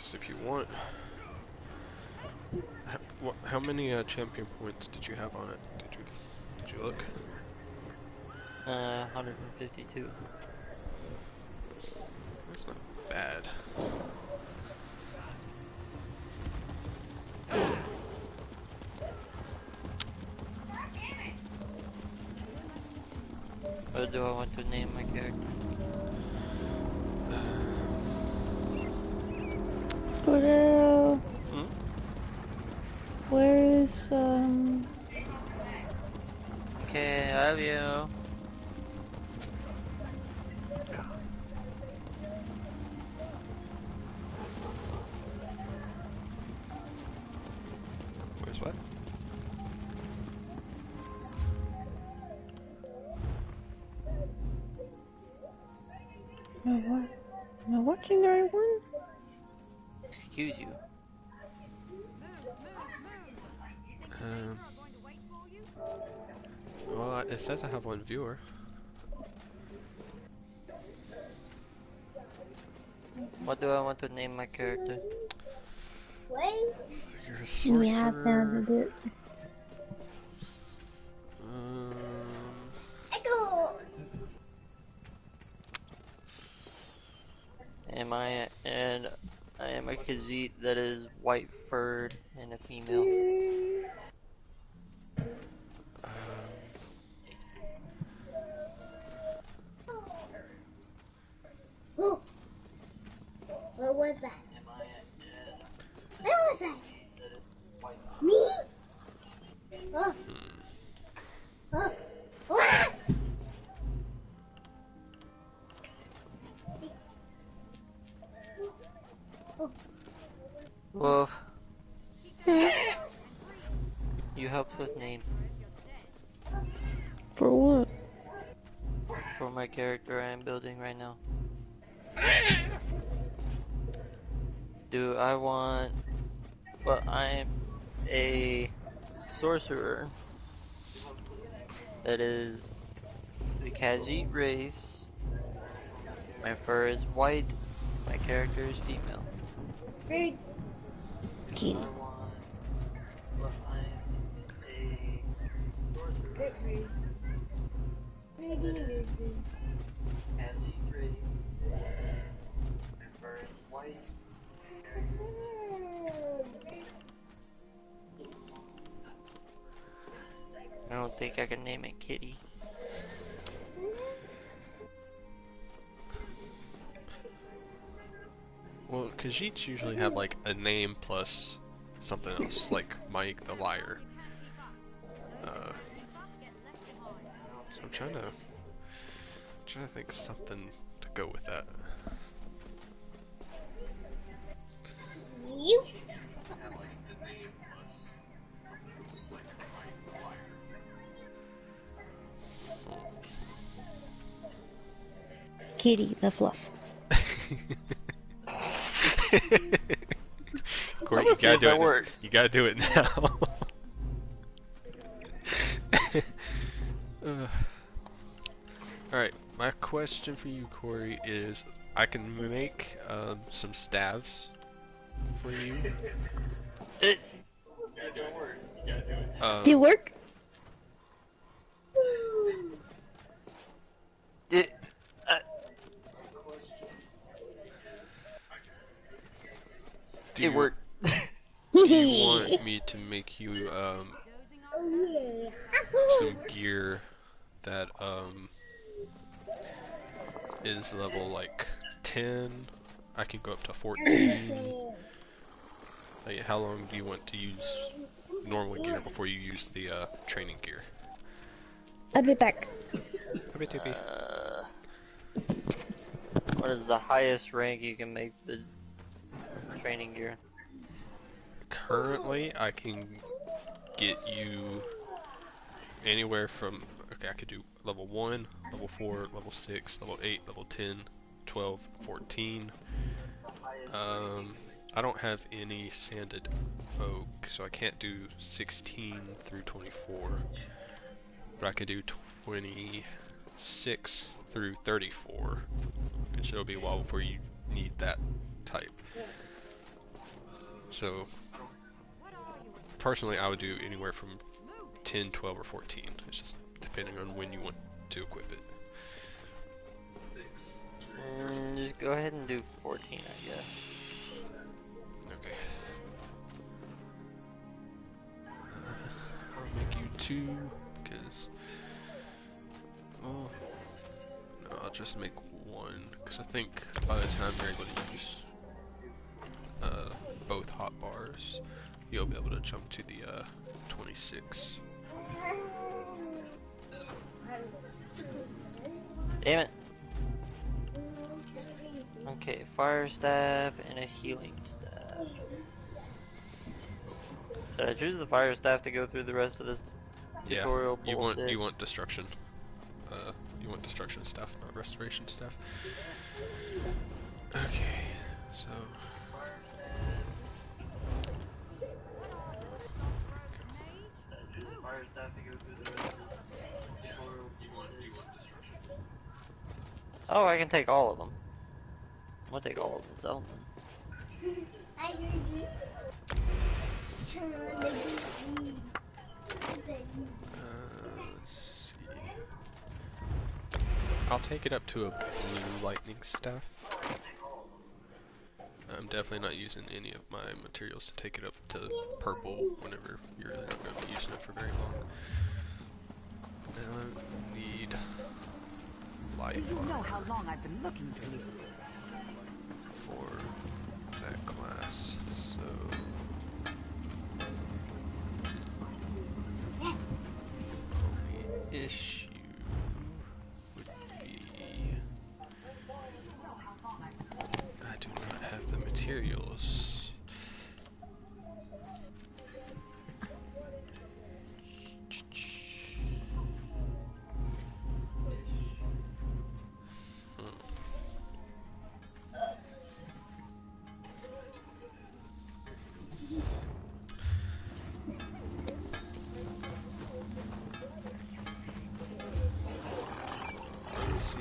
Because if you want... How many champion points did you have on it? Did you look? 152. That's not bad. What do I want to name my character? Squirrel. Hmm? Where's Okay, I love you. Where's what? Am I watching the right one? Excuse you. Well, it says I have one viewer. What do I want to name my character? You're a sorcerer. Yeah, I found it. I am a Khajiit that is white furred and a female. What was that? What was that? Me? Oh. Oh. What? Wolf. You helped with name. For what? For my character I am building right now. Do I want... Well, I'm a sorcerer that is the Khajiit race. My fur is white. My character is female. Kitty. Well, I'm a sorcerer. Khajiit race. My fur is white. I don't think I can name it Kitty. Well, Khajiits usually have like a name plus something else, like Mike the Liar. So I'm trying to think something to go with that. You. Kitty, the fluff. Corey, you gotta do it. You gotta do it now. Alright, my question for you, Corey, is I can make some staves for you. Do you work? It worked. Do you want me to make you some gear that is level like 10? I can go up to 14. Like, how long do you want to use normal gear before you use the training gear? I'll be back. What is the highest rank you can make the training gear? Currently, I can get you anywhere from, okay, I could do level 1, level 4, level 6, level 8, level 10, 12, 14. I don't have any sanded oak, so I can't do 16 through 24. But I could do 26 through 34, which it'll be a while before you need that type. So, personally, I would do anywhere from 10, 12, or 14. It's just depending on when you want to equip it. Just go ahead and do 14, I guess. Okay. I'll make you 2, because... Oh, no, I'll just make 1, because I think by the time you're able to use both hotbars, you'll be able to jump to the 26. Damn it. Okay, fire staff and a healing staff. Should I choose the fire staff to go through the rest of this tutorial bullshit? You want destruction. You want destruction staff, not restoration staff. Okay, so Fire staff to go through the rest of this tutorial bullshit. Oh, I can take all of them. I'm gonna take all of them and sell them. I heard you. let's see. I'll take it up to a blue lightning staff. I'm definitely not using any of my materials to take it up to purple whenever you're really not going to be using it for very long. Now I need light Do you know how long I've been looking for you? for that class. So only issue would be I do not have the materials. Let's see.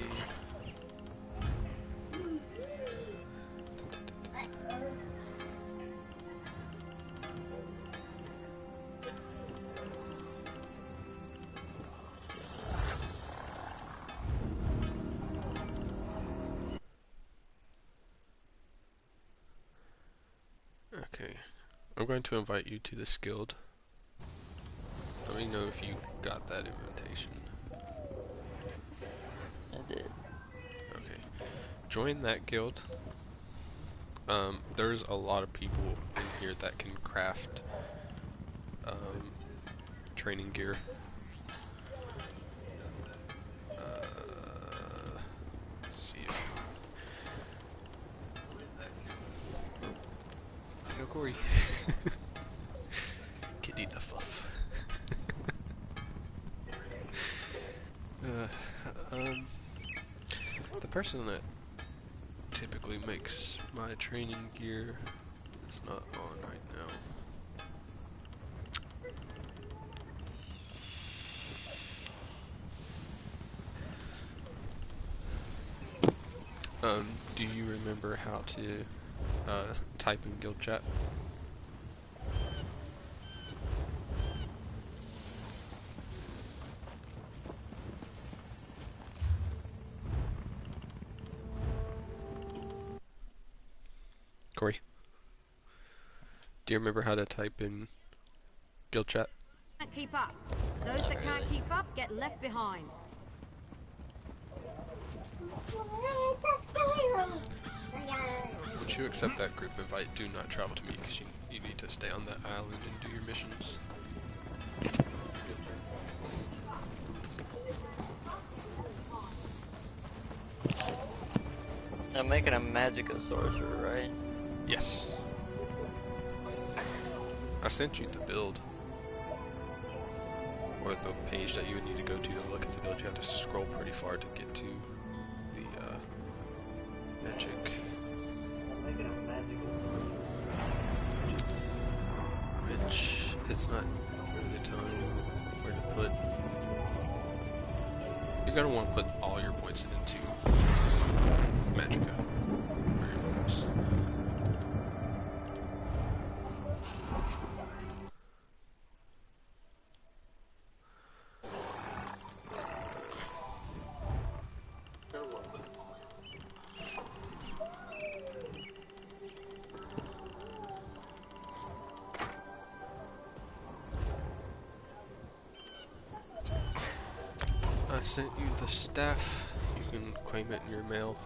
Okay, I'm going to invite you to this guild. Let me know if you got that invitation. I did. Okay, join that guild. There's a lot of people in here that can craft training gear. Let's see. Go Corey. Kitty the fluff. The person that typically makes my training gear is not on right now. Do you remember how to type in guild chat? Corey? Do you remember how to type in guild chat? Can't keep up. Those that can't keep up get left behind. Once you accept that group invite, do not travel to me because you need to stay on that island and do your missions. I'm making a magica sorcerer, right? Yes. I sent you the build. Or the page that you would need to go to look at the build. You have to scroll pretty far to get to the magic. I'm making a magica sorcerer. Which it's not really telling you where to put. You're gonna want to put all your points into Magica for your bonus. sent you the staff. You can claim it in your mail.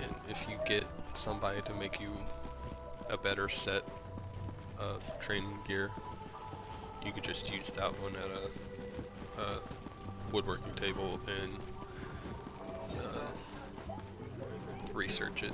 And if you get somebody to make you a better set of training gear, you could just use that one at a woodworking table and research it.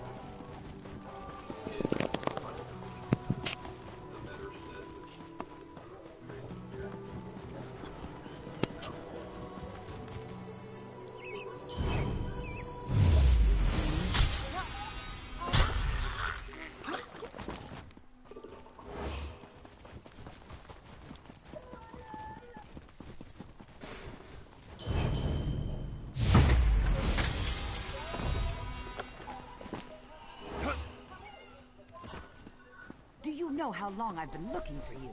Do you know how long I've been looking for you?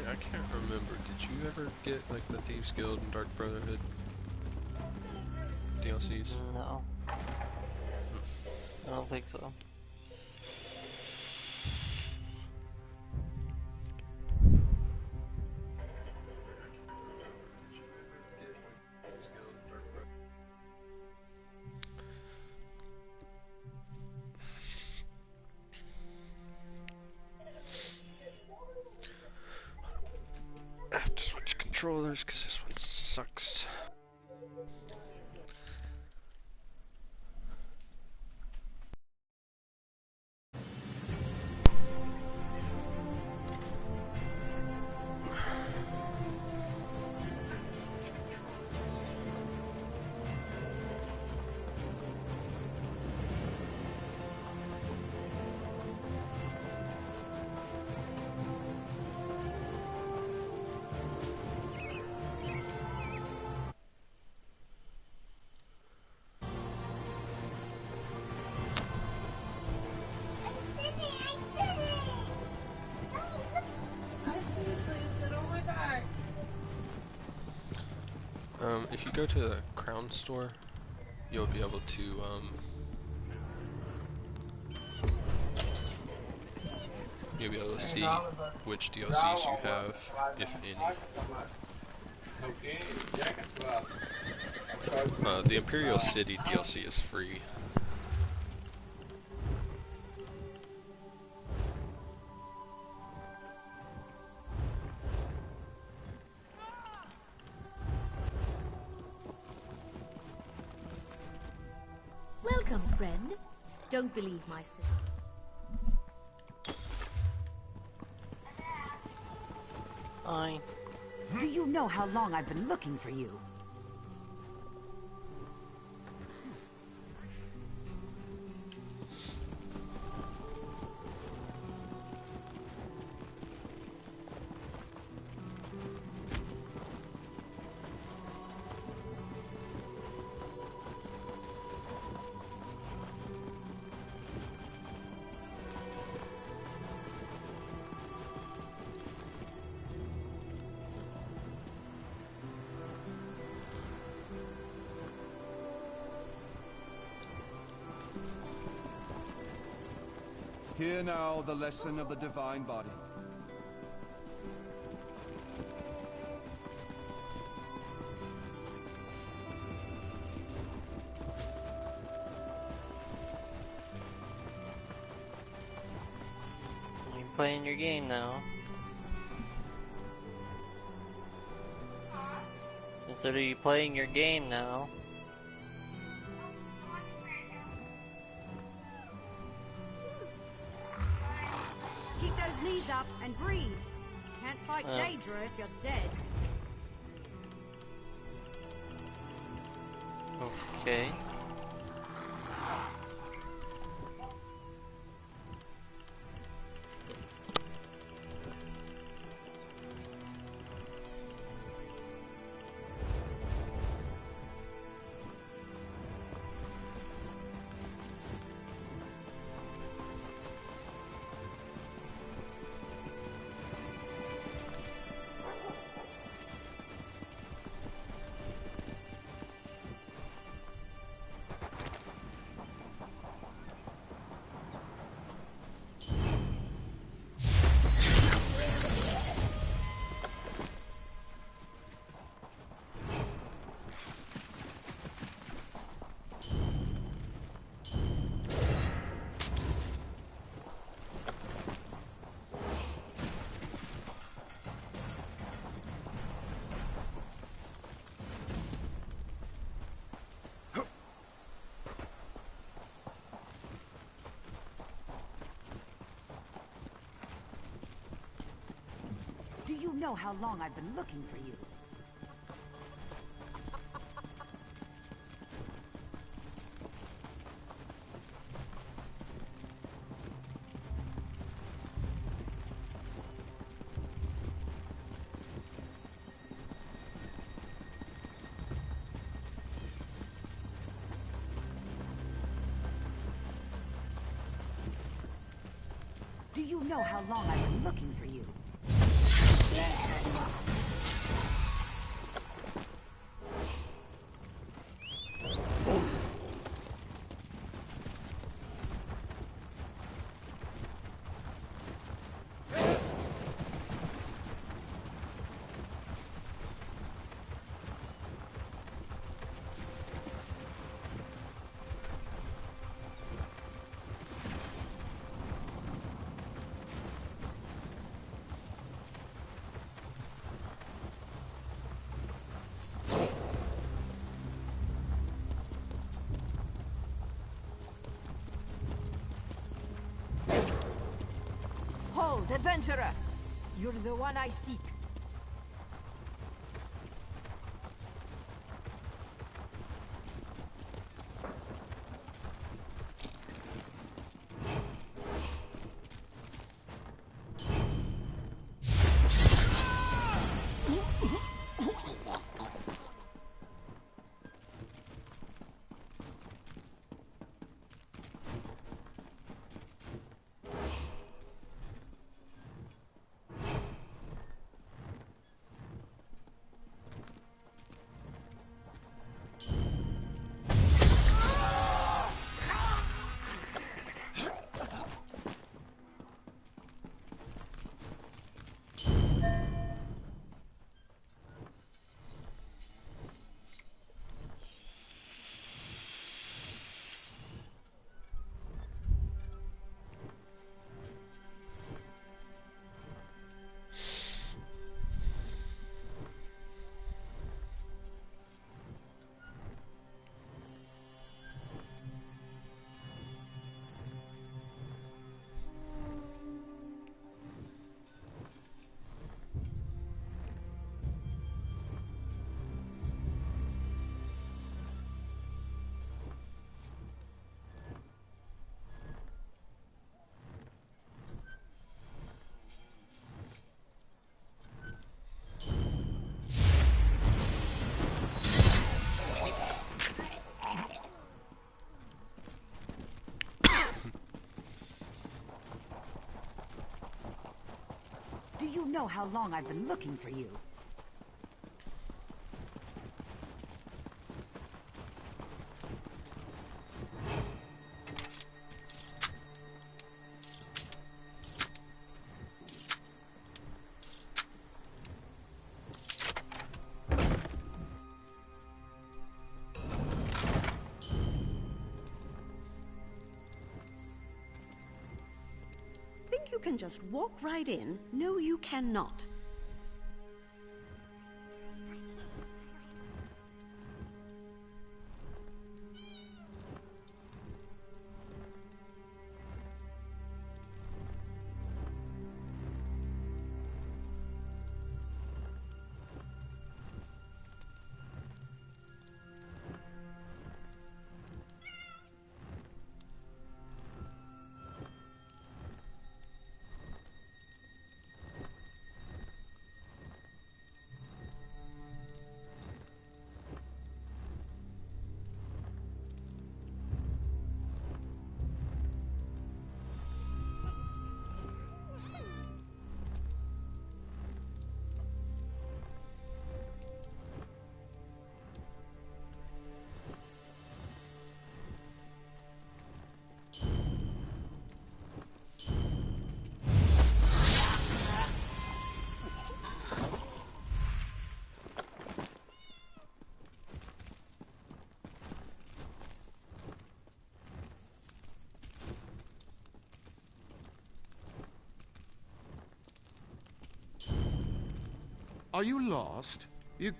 I can't remember. Did you ever get like the Thieves Guild and Dark Brotherhood DLCs? No. I don't think so. I have to switch controllers because this one sucks. If you go to the Crown store, you'll be able to, you'll be able to see which DLCs you have, if any. The Imperial City DLC is free. Welcome, friend. Don't believe my sister. Fine. Do you know how long I've been looking for you? Hear now the lesson of the divine body. You're playing your game now. Instead of you playing your game now. Keep those knees up and breathe. Can't fight Daedra if you're dead. Okay. Do you know how long I've been looking for you? Do you know how long I've been looking for you? Hold, adventurer! You're the one I seek. Do you know how long I've been looking for you? can just walk right in, no, you cannot. Are you lost? You...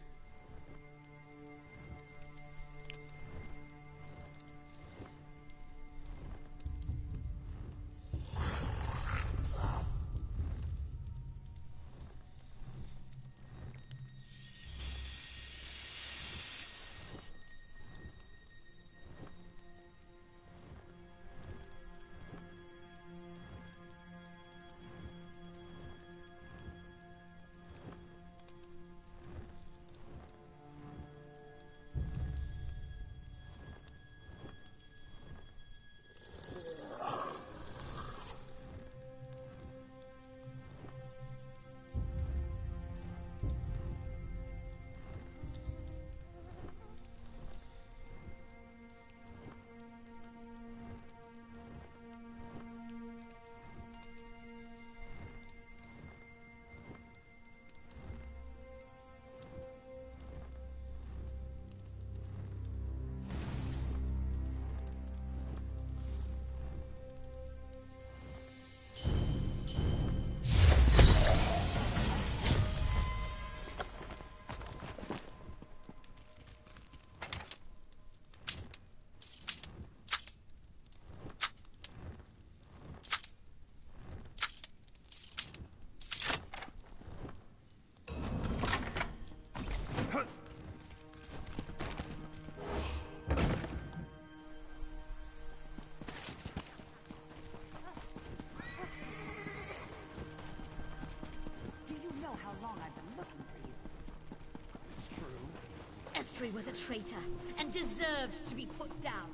Estri was a traitor and deserved to be put down.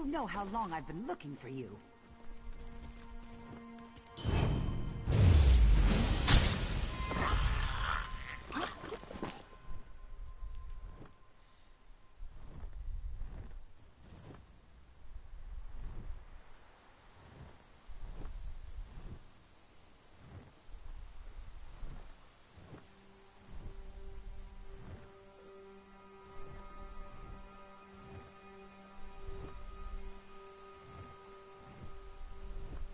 You know how long I've been looking for you.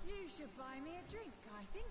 You should buy me a drink, I think.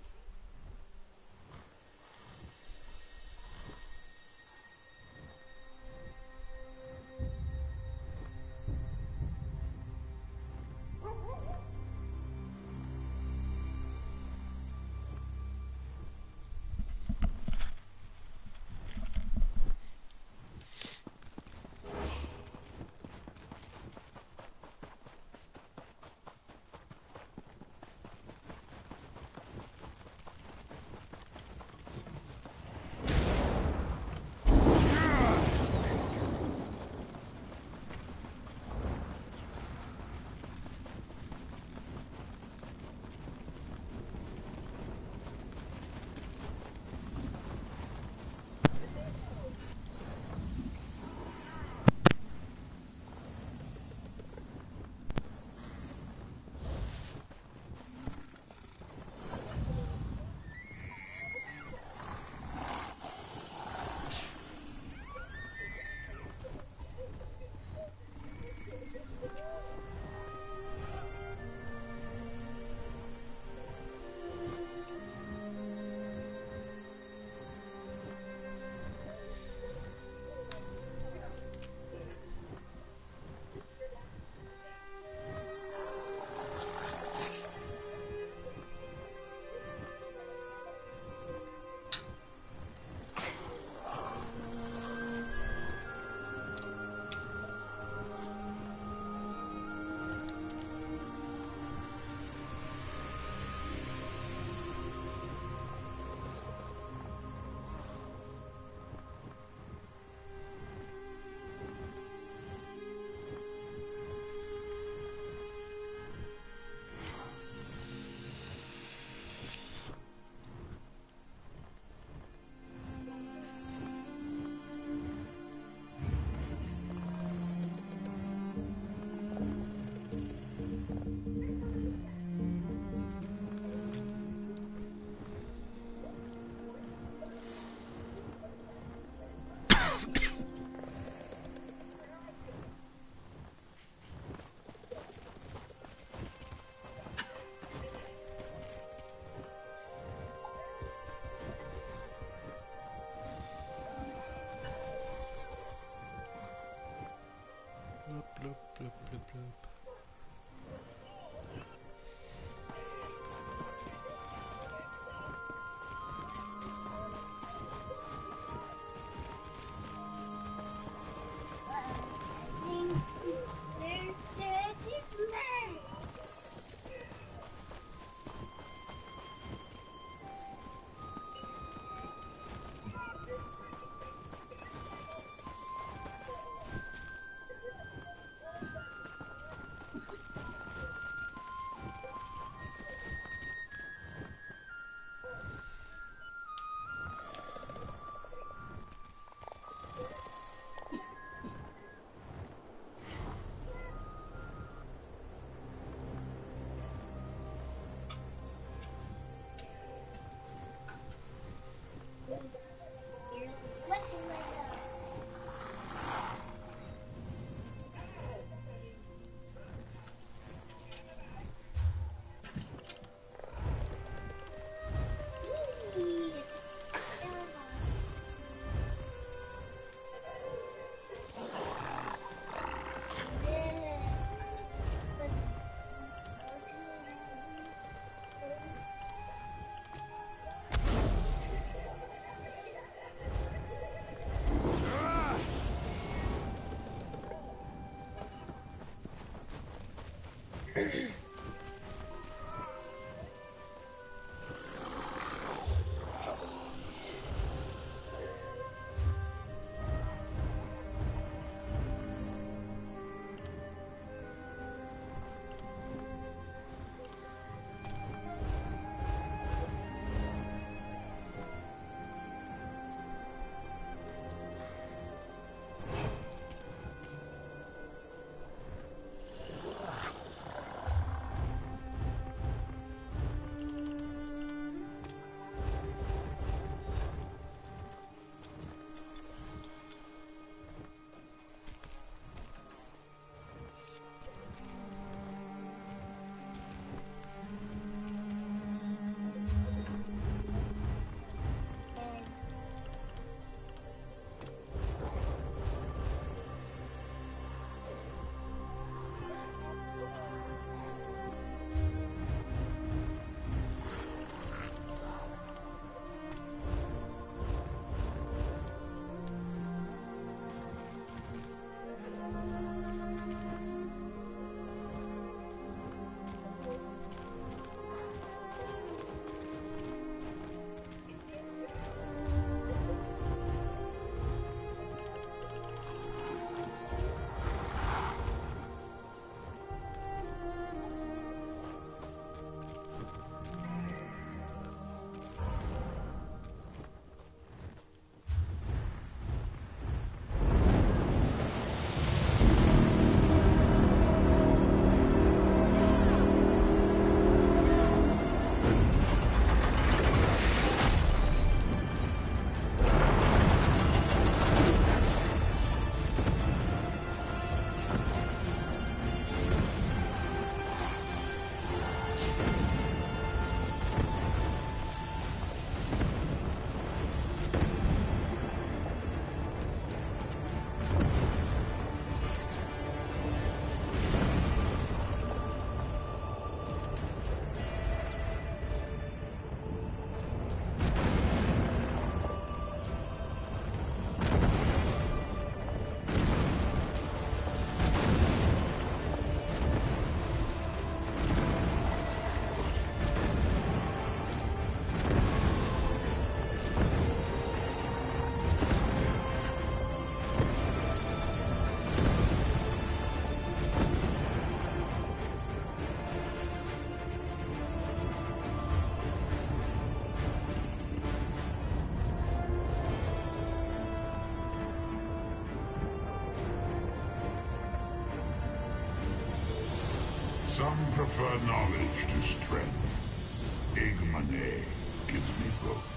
Some prefer knowledge to strength. Igmane gives me both.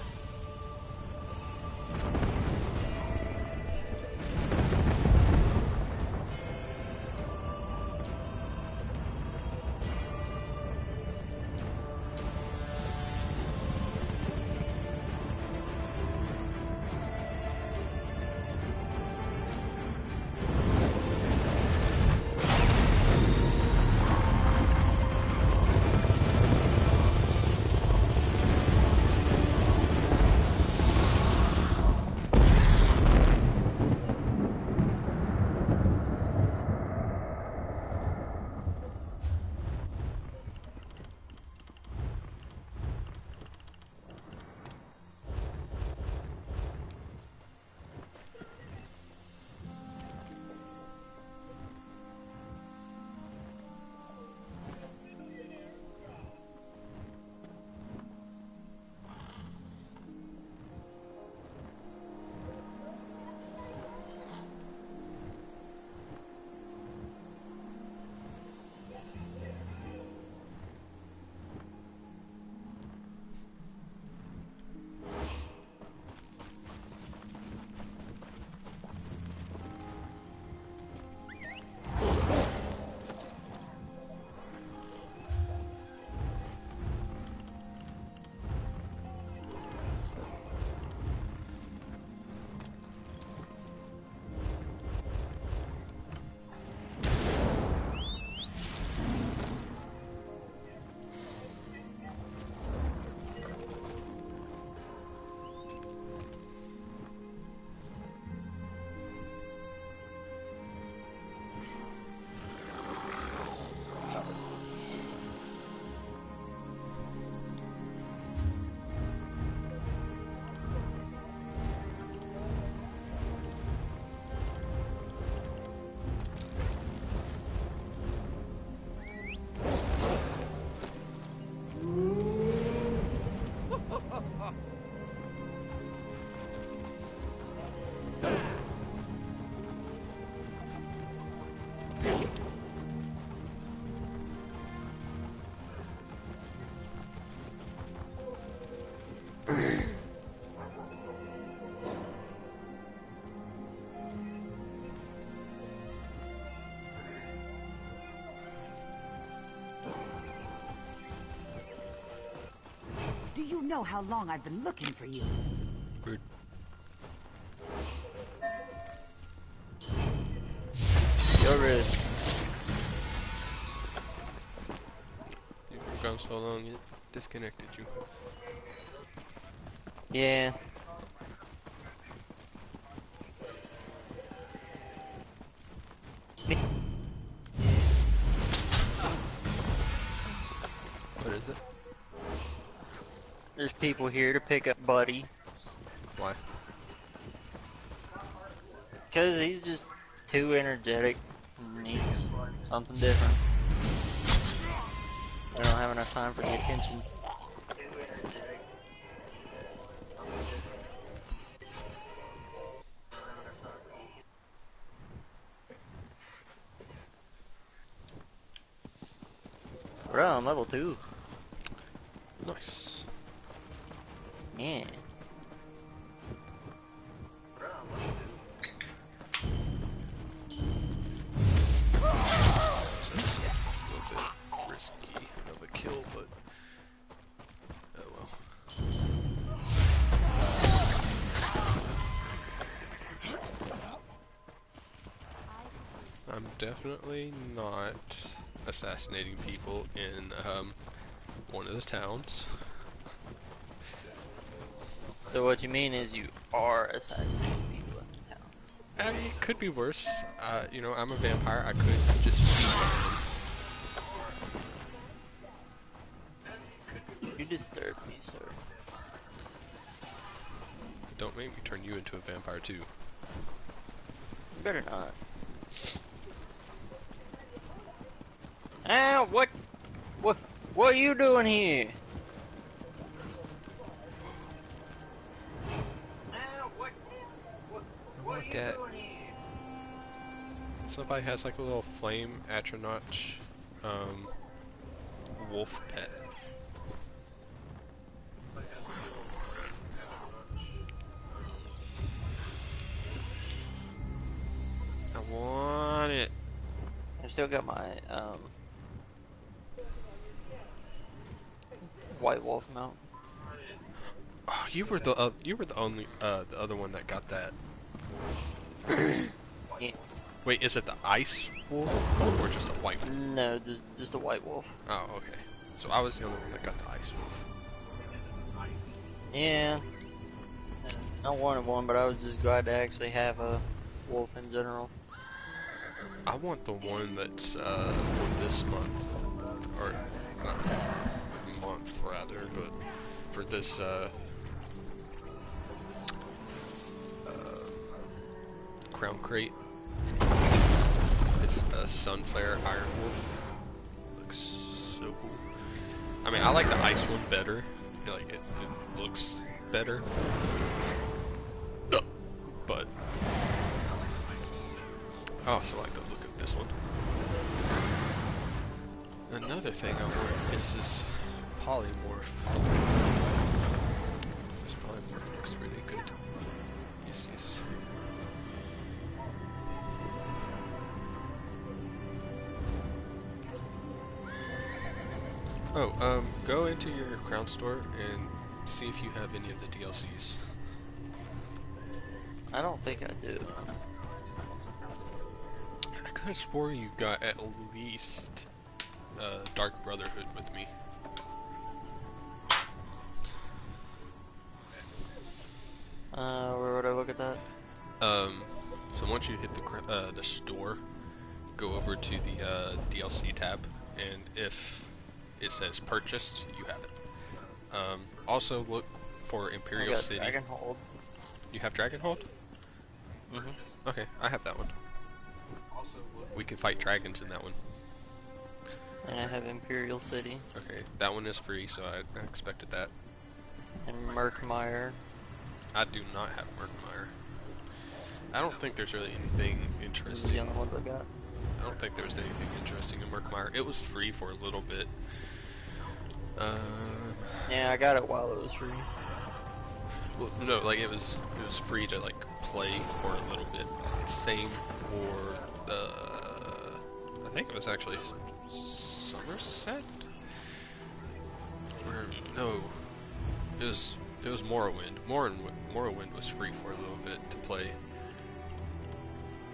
Do you know how long I've been looking for you? Rude. You're rude. You've been gone so long, it disconnected you. Yeah. What is it? There's people here to pick up Buddy. Why? Because he's just too energetic and needs something different. They don't have enough time for the attention. Bro, I'm level 2. Nice. Yeah. Risky of a kill, but oh well. I'm definitely not assassinating people in one of the towns. So what you mean is you are assassinating people in the towns. I mean, it could be worse. You know, I'm a vampire. I could just You disturb me, sir. don't make me turn you into a vampire too. You better not. Ah, what are you doing here? Look at somebody has like a little flame atronach wolf pet. I want it. I still got my white wolf mount. Oh, you were the only the other one that got that. Yeah. Wait, is it the ice wolf or just a white wolf? No, just a white wolf. Oh, okay. So I was the only one that got the ice wolf. Yeah. I wanted one, but I was just glad to actually have a wolf in general. I want the one that's for this month, or not month rather, but for this crown crate. It's a Sunflare Iron Wolf. Looks so cool. I mean, I like the ice one better. I feel like it looks better. But I also like the look of this one. Another thing I want is this polymorph. This polymorph looks really good. Yes, yes. Oh, go into your crown store and see if you have any of the DLCs. I don't think I do. I could have swore you got at least Dark Brotherhood with me. Where would I look at that? So once you hit the store, go over to the DLC tab, and if it says purchased, you have it. Also look for Imperial City. Dragonhold. You have Dragonhold? Mhm. Okay, I have that one. We can fight dragons in that one. And I have Imperial City. Okay, that one is free, so I expected that. And Murkmire. I do not have Murkmire. I don't think there's really anything interesting. These are the only ones I got. I don't think there was anything interesting in Murkmire. It was free for a little bit. Yeah, I got it while it was free. Well, no, like it was free to like play for a little bit. Same for the, I think it was actually Somerset. Or no, it was Morrowind. Morrowind was free for a little bit to play.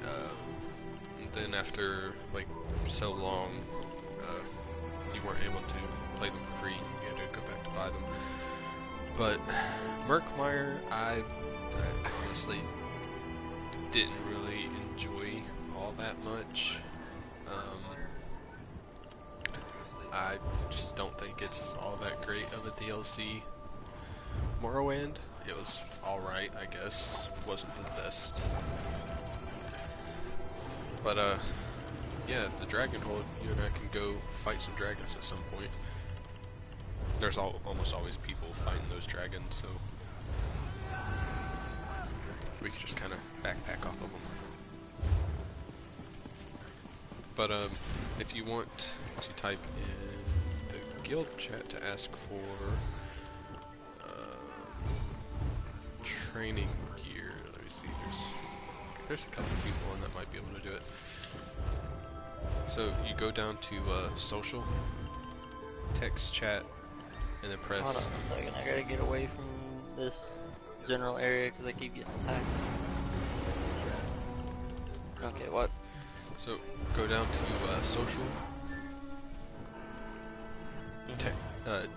And then after like so long, you weren't able to play them for free. You had to go back to buy them. But Murkmire, I honestly didn't really enjoy all that much. I just don't think it's all that great of a DLC. Morrowind, it was alright, I guess. Wasn't the best. But yeah, the Dragonhold, you and I can go fight some dragons at some point. There's almost always people fighting those dragons, so we could just kind of backpack off of them. But if you want to type in the guild chat to ask for training gear, let me see. There's a couple people on that might be able to do it. So you go down to social, text chat, and then press. Hold on a second, I gotta get away from this general area because I keep getting attacked. Okay, what? So go down to social,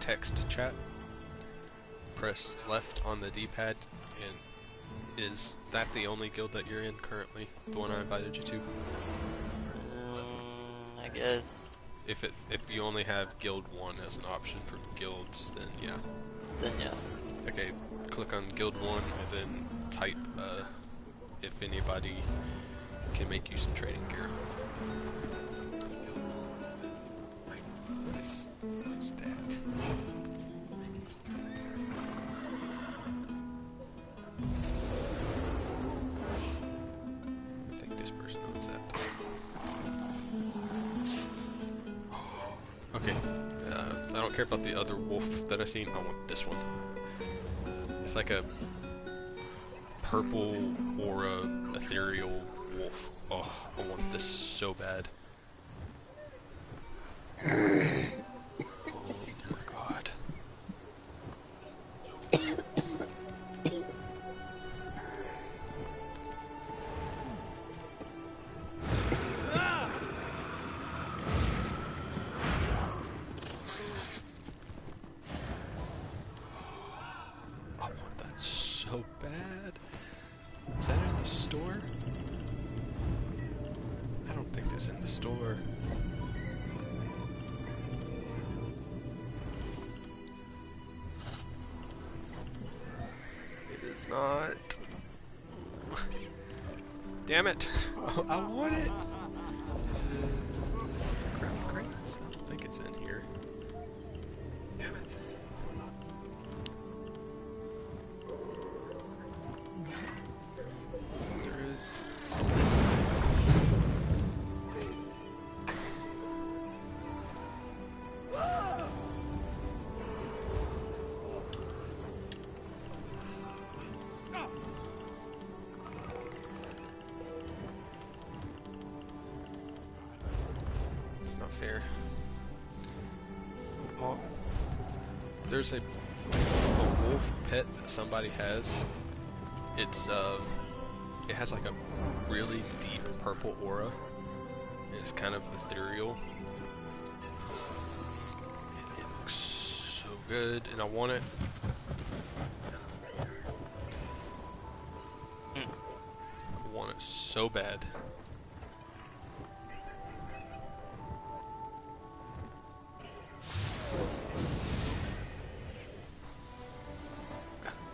text chat, press left on the D-pad, and is that the only guild that you're in currently? The one I invited you to? I guess. If you only have guild 1 as an option for guilds, then yeah. Then yeah. Okay, click on guild 1 and then type if anybody can make you some trading gear. What is that? I think this person owns that. Okay, care about the other wolf that I seen. I want this one. It's like a purple aura ethereal wolf. Oh, I want this so bad. Oh my god. I want that so bad. Is that in the store? I don't think it's in the store. It is not. Damn it! I want it! Is it crap crates? I don't think it's in here. Damn it. There is this. It's not fair. Oh, there's a wolf pet that somebody has. It's it has like a really deep purple aura. And it's kind of ethereal. It looks so good, and I want it. I want it so bad.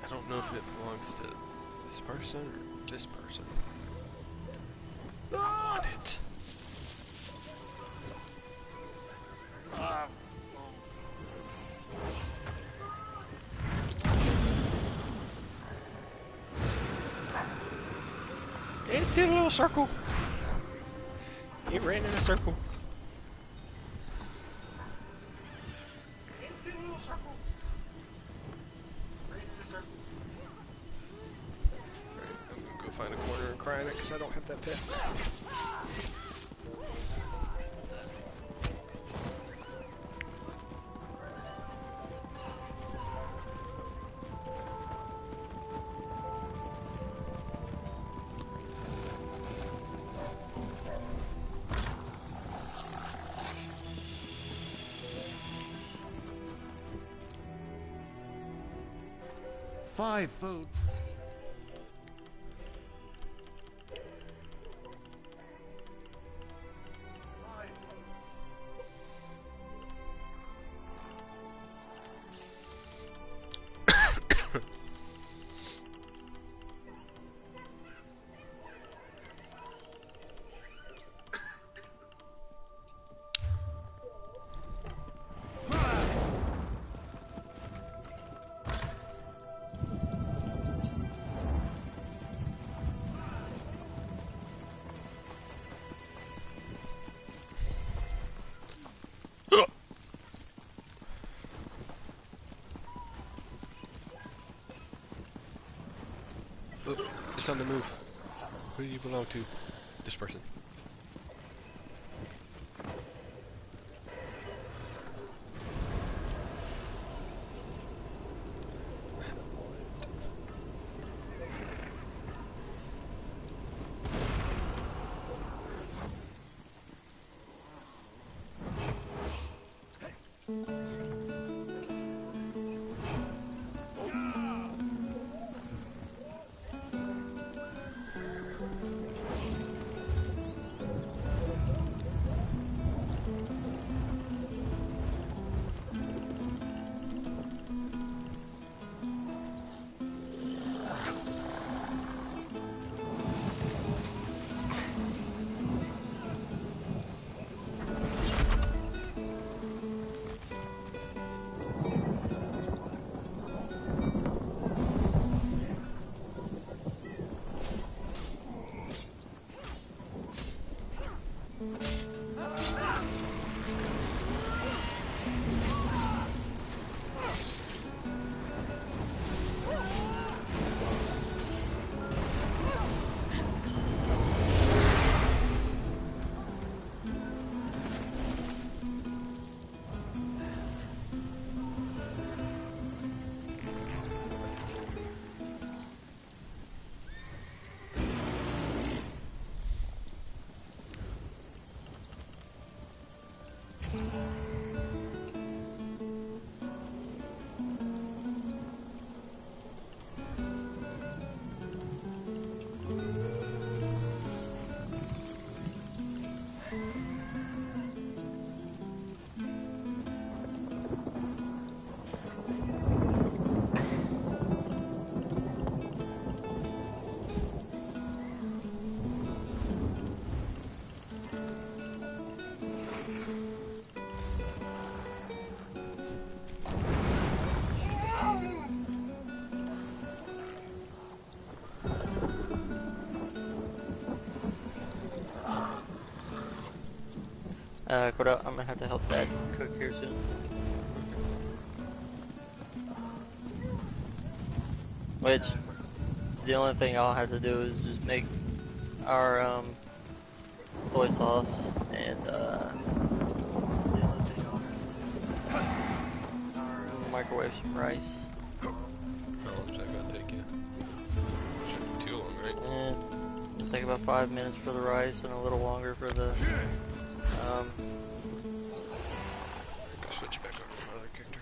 I don't know if it belongs to this person or this person. I want it. It did a little circle. It ran in a circle. It did a little circle. Ran in a circle. Alright, I'm gonna go find a corner and cry in it because I don't have that pet. Fivefold. Oh, it's on the move. Who do you belong to? This person. Cordell, I'm gonna have to help Dad cook here soon. Which, the only thing I'll have to do is just make our soy sauce and the other thing I'll have our microwave some rice. How long is that gonna take you? Shouldn't be too long, right? And it'll take about 5 minutes for the rice and a little longer for the Switch back over to my other character.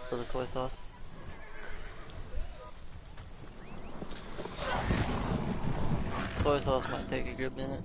for the soy sauce. Soy sauce might take a good minute.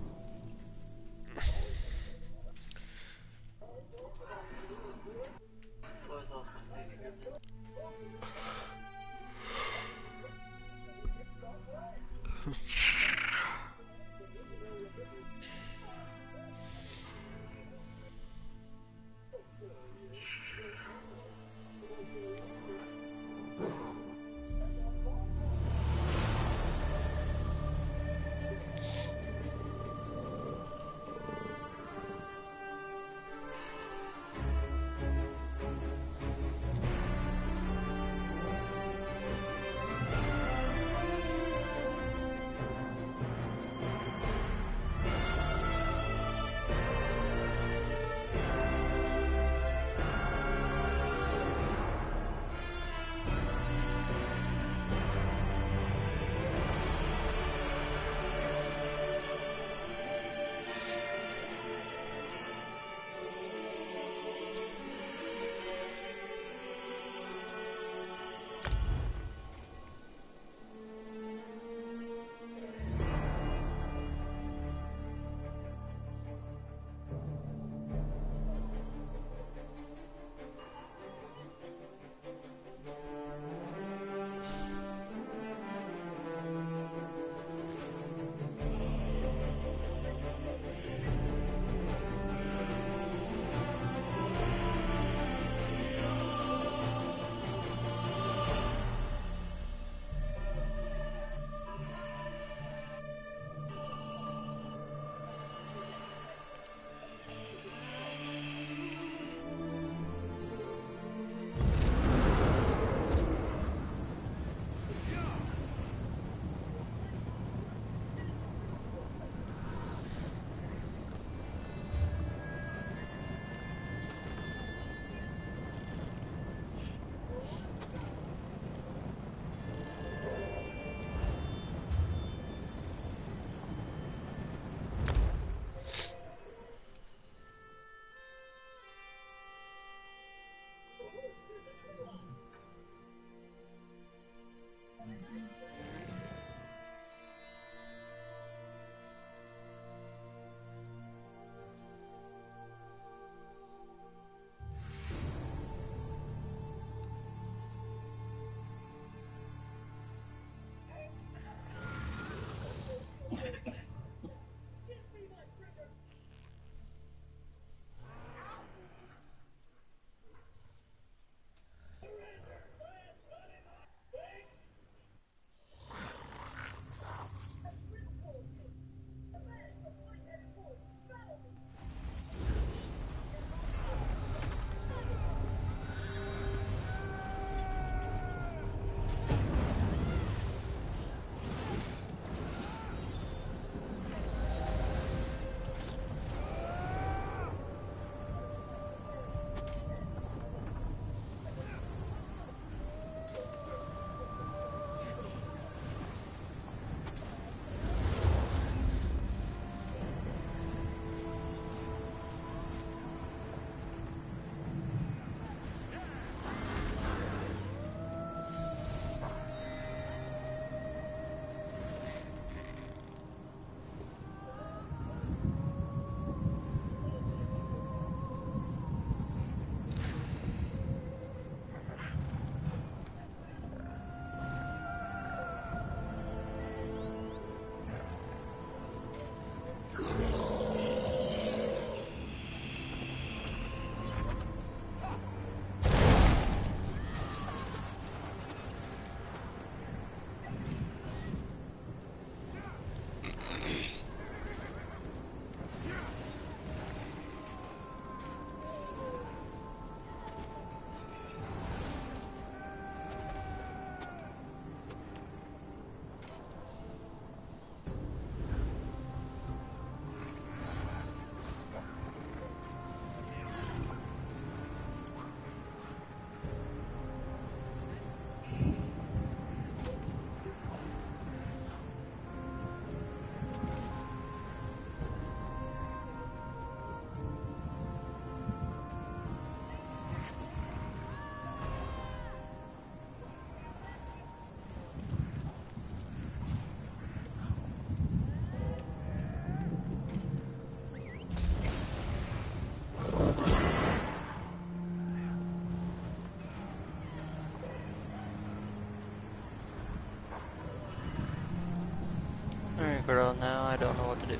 girl now, I don't know what to do.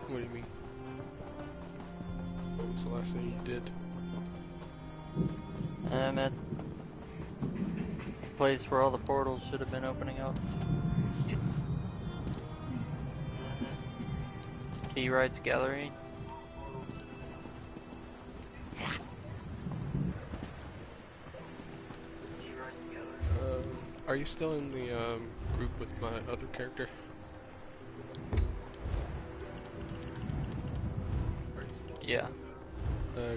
What do you mean? What was the last thing you did? I'm at the place where all the portals should have been opening up. Key Rights Gallery. Are you still in the group with my other character? Yeah.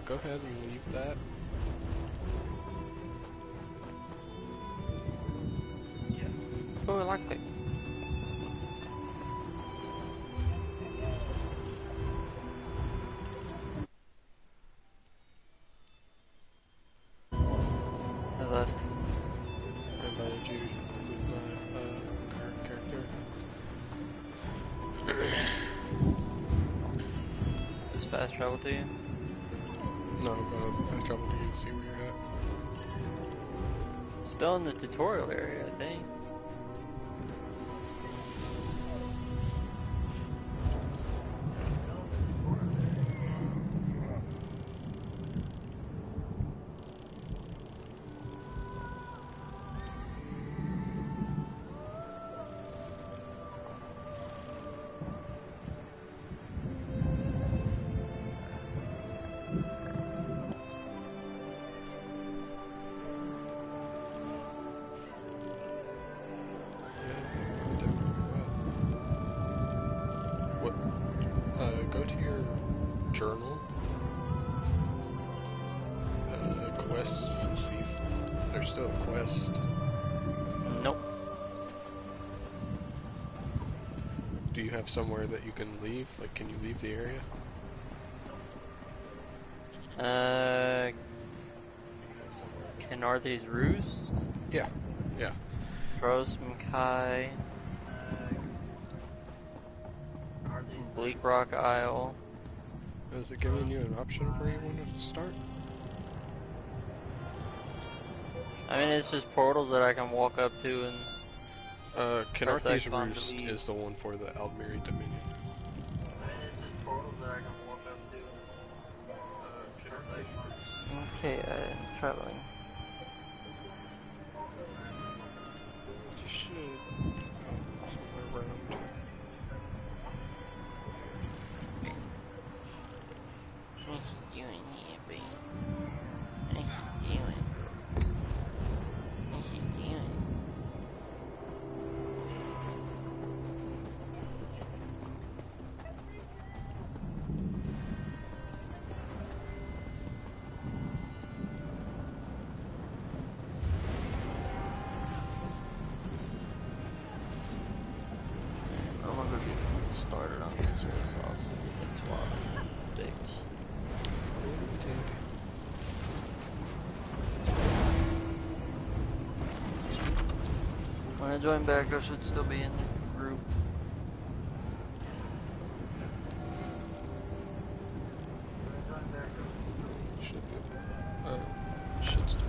Go ahead and leave that. Oh, I like it. I left. I invited you with my current character. Just fast travel to you. No, I'm gonna fast travel to you to see where you're at. Still in the tutorial area, I think. Go to your journal, quests, and see if there's still a quest. Nope. Do you have somewhere that you can leave? Like, can you leave the area? Can Arthy's Roost? Yeah, yeah. Frostmankai. Bleak Rock Isle. Is it giving you an option for anyone to start? I mean, it's just portals that I can walk up to and... Kenarthy's X on Roost delete. is the one for the Aldmeri Dominion. I mean, it's just portals that I can walk up to and... Okay, I'm traveling. You should somewhere around. What's he doing here, babe? What's he doing? What's he doing? I'm gonna get started on this soy sauce because it takes a while to fix. When I join back, I should still be in the group. Should be. Should still be.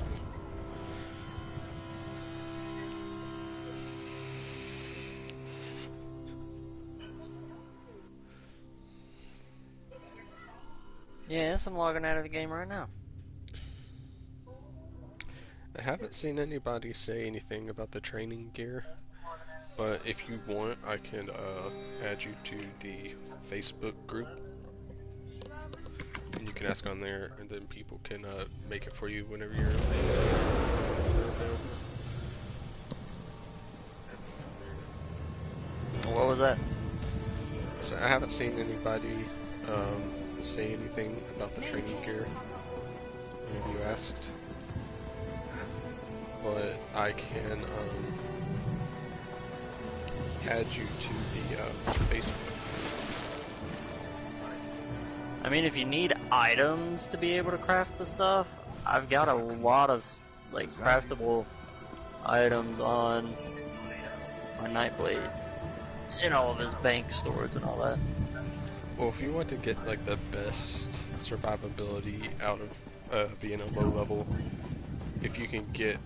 Yes, I'm logging out of the game right now. I haven't seen anybody say anything about the training gear, but if you want, I can add you to the Facebook group, and you can ask on there, and then people can make it for you whenever you're available. What was that? So I haven't seen anybody say anything about the training gear whenever you asked. But I can add you to the Facebook. I mean, if you need items to be able to craft the stuff, I've got a lot of like craftable items on my Nightblade in all of his bank storage and all that. Well, if you want to get like the best survivability out of being a low level if you can get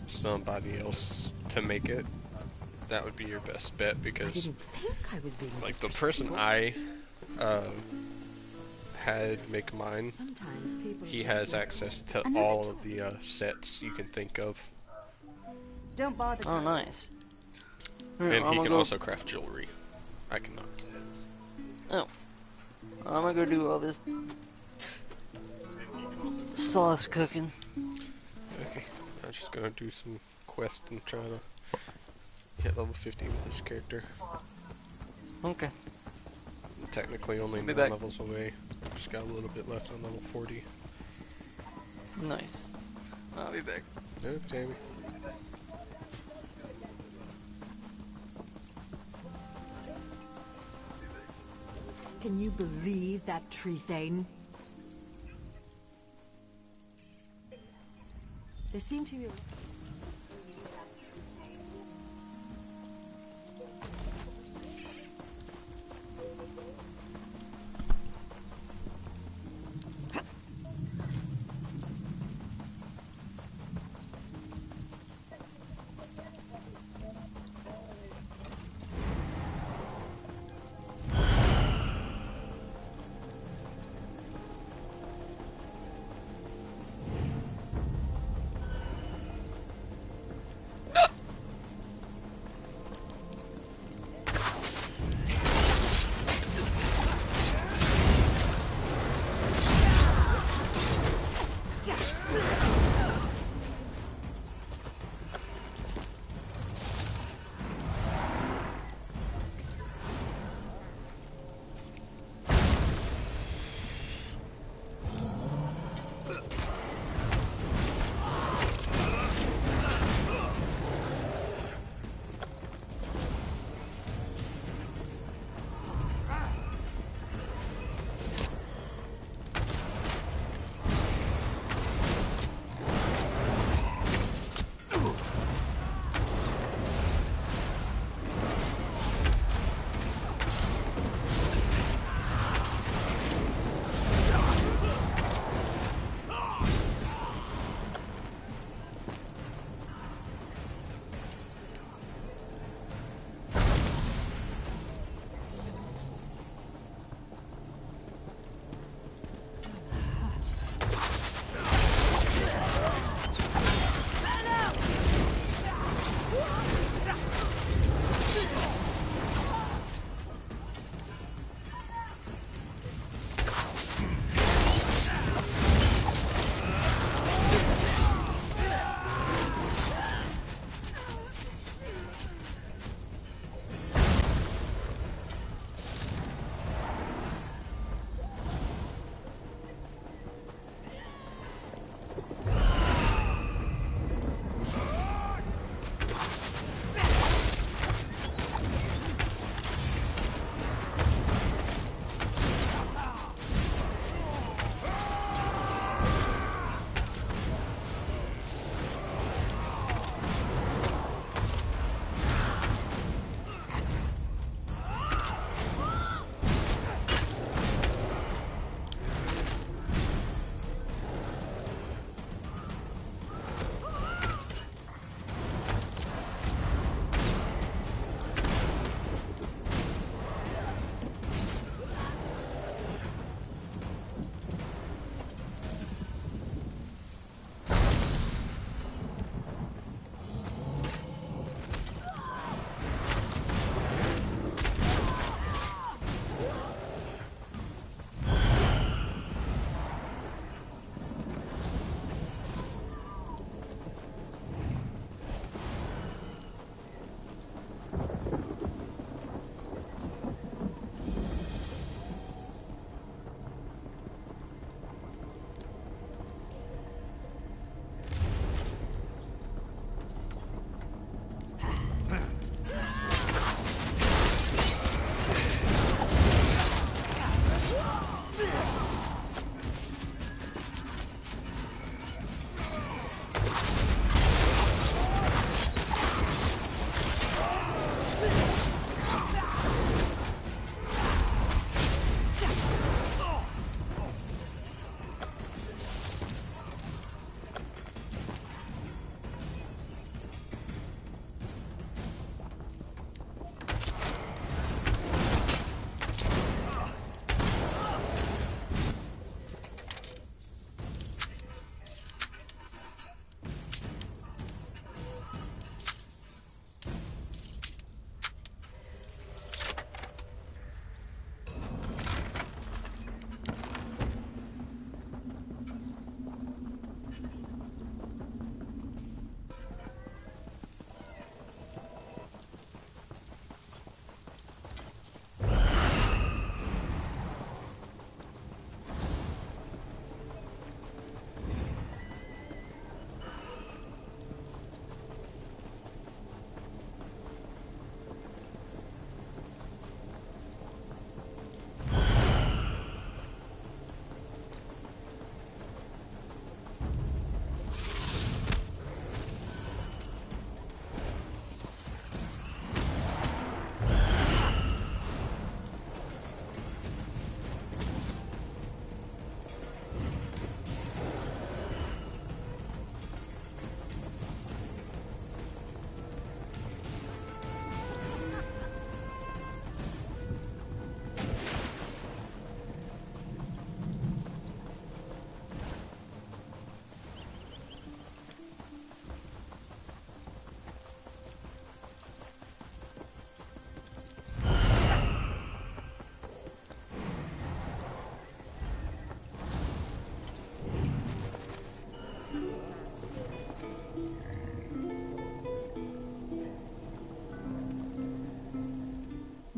somebody else to make it, that would be your best bet, I because didn't think I was being like the person I had make mine, Sometimes people he just has like access to Another all of the sets you can think of, Don't bother. Oh, nice. and he I'm can gonna go. also craft jewelry. I cannot. Oh, I'm gonna go do all this sauce cooking. Okay, I'm just gonna do some quests and try to hit level 50 with this character. Okay. I'm technically only I'll be 9 back. levels away. Just got a little bit left on level 40. Nice. I'll be back. Nope, Jamie. Can you believe that tree thing? They seem to be...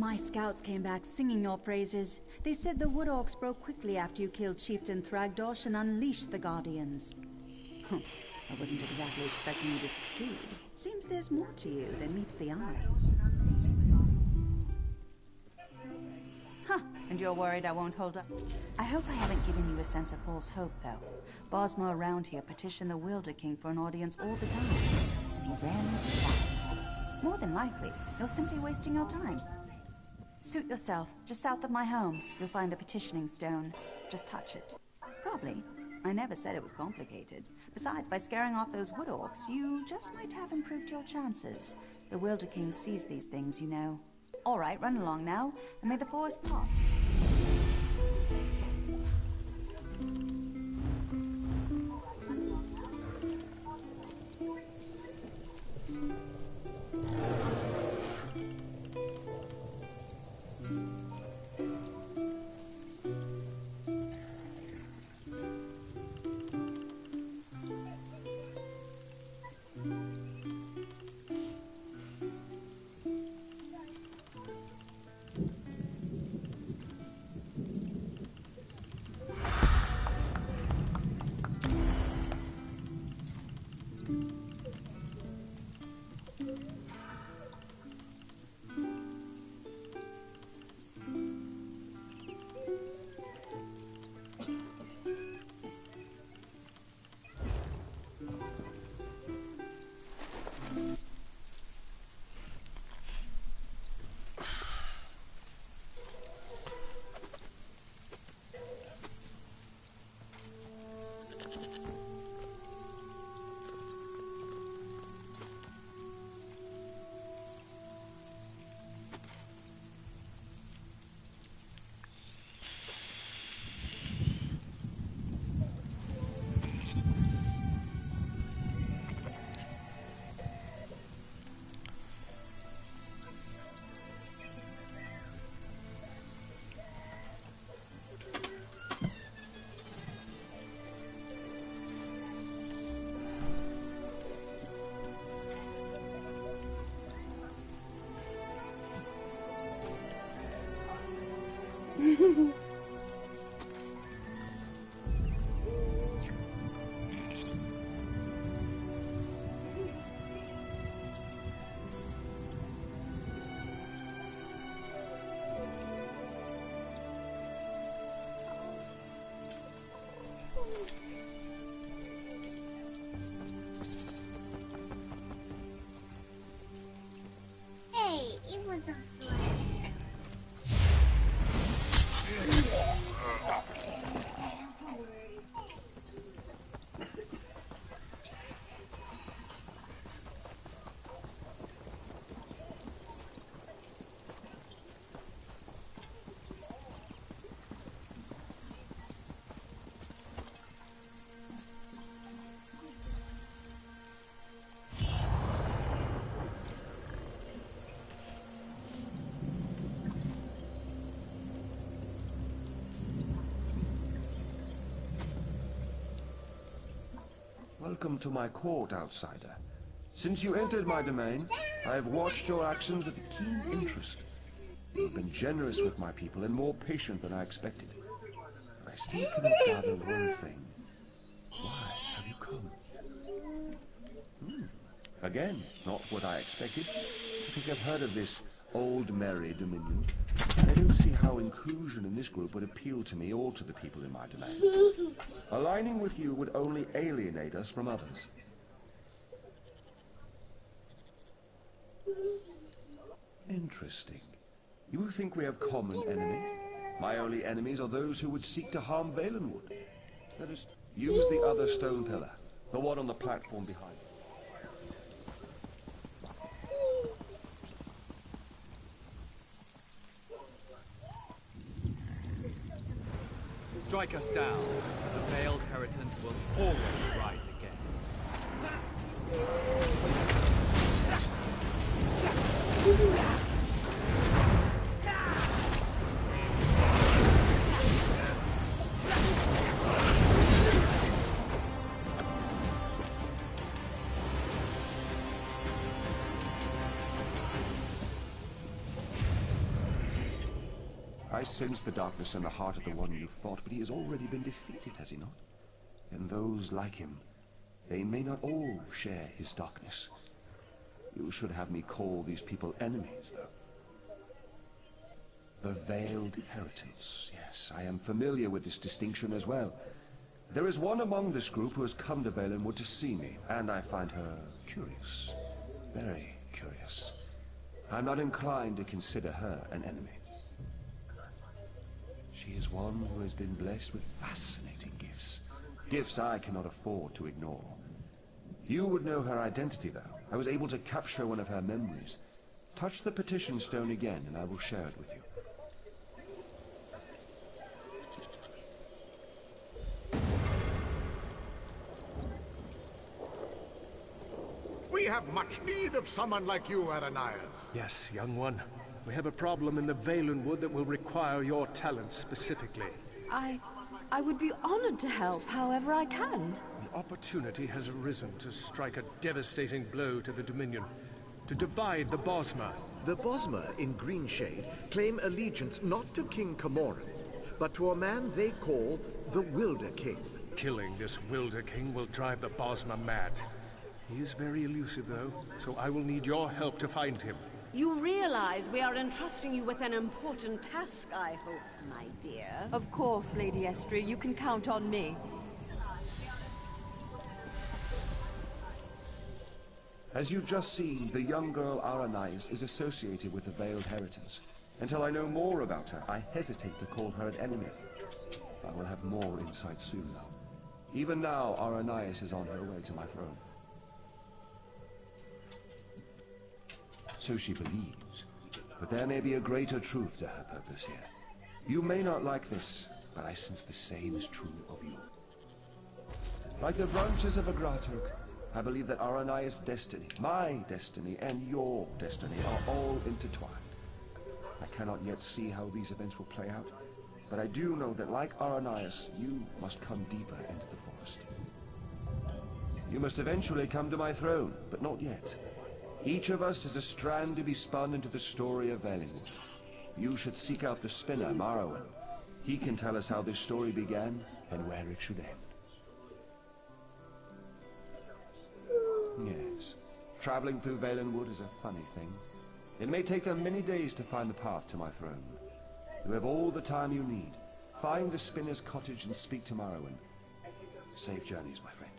My scouts came back singing your praises. They said the Wood Orcs broke quickly after you killed Chieftain Thragdosh and unleashed the Guardians. I wasn't exactly expecting you to succeed. Seems there's more to you than meets the eye. Huh, and you're worried I won't hold up? I hope I haven't given you a sense of false hope, though. Bosma around here petitioned the Wilder King for an audience all the time, and he rarely responds. More than likely, you're simply wasting your time. Suit yourself. Just south of my home, you'll find the petitioning stone. Just touch it. Probably. I never said it was complicated. Besides, by scaring off those Wood Orcs, you just might have improved your chances. The Wilder King sees these things, you know. All right, run along now, and may the forest pass. Hey, it was a sword. Welcome to my court, outsider. Since you entered my domain, I have watched your actions with keen interest. You have been generous with my people and more patient than I expected. But I still cannot gather one thing. Why have you come? Again, not what I expected. I think I've heard of this old merry dominion. And I don't see how inclusion in this group would appeal to me or to the people in my domain. Aligning with you would only alienate us from others. Interesting. You think we have common enemies? My only enemies are those who would seek to harm Valenwood. Let us use the other stone pillar, the one on the platform behind. Strike us down, the veiled heritance will always rise again. I sense the darkness in the heart of the one you fought, but he has already been defeated, has he not? And those like him, they may not all share his darkness. You should have me call these people enemies, though. The Veiled Inheritance. Yes, I am familiar with this distinction as well. There is one among this group who has come to Valenwood to see me, and I find her curious. Very curious. I'm not inclined to consider her an enemy. She is one who has been blessed with fascinating gifts. Gifts I cannot afford to ignore. You would know her identity, though. I was able to capture one of her memories. Touch the petition stone again, and I will share it with you. We have much need of someone like you, Aranias. Yes, young one. We have a problem in the Valenwood that will require your talents specifically. I would be honored to help however I can. An opportunity has arisen to strike a devastating blow to the Dominion, to divide the Bosma. The Bosma in Greenshade claim allegiance not to King Camoran, but to a man they call the Wilder King. Killing this Wilder King will drive the Bosma mad. He is very elusive, though, so I will need your help to find him. You realize we are entrusting you with an important task, I hope, my dear. Of course, Lady Estrie, you can count on me. As you've just seen, the young girl Aranias is associated with the Veiled Inheritance. Until I know more about her, I hesitate to call her an enemy. I will have more insight soon, though. Even now, Aranias is on her way to my throne. So she believes, but there may be a greater truth to her purpose here. You may not like this, but I sense the same is true of you. Like the branches of a Gratuk, I believe that Aranias' destiny, my destiny, and your destiny are all intertwined. I cannot yet see how these events will play out, but I do know that like Aranias, you must come deeper into the forest. You must eventually come to my throne, but not yet. Each of us is a strand to be spun into the story of Valenwood. You should seek out the spinner, Marrowan. He can tell us how this story began and where it should end. Yes, traveling through Valenwood is a funny thing. It may take them many days to find the path to my throne. You have all the time you need. Find the spinner's cottage and speak to Marrowan. Safe journeys, my friend.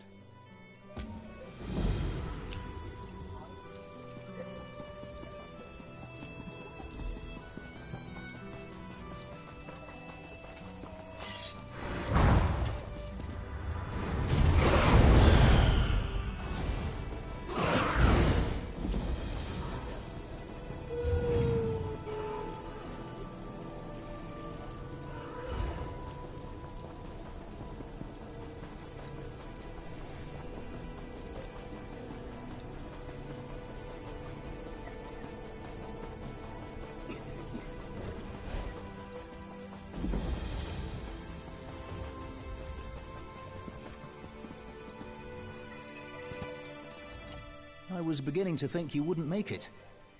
I was beginning to think you wouldn't make it.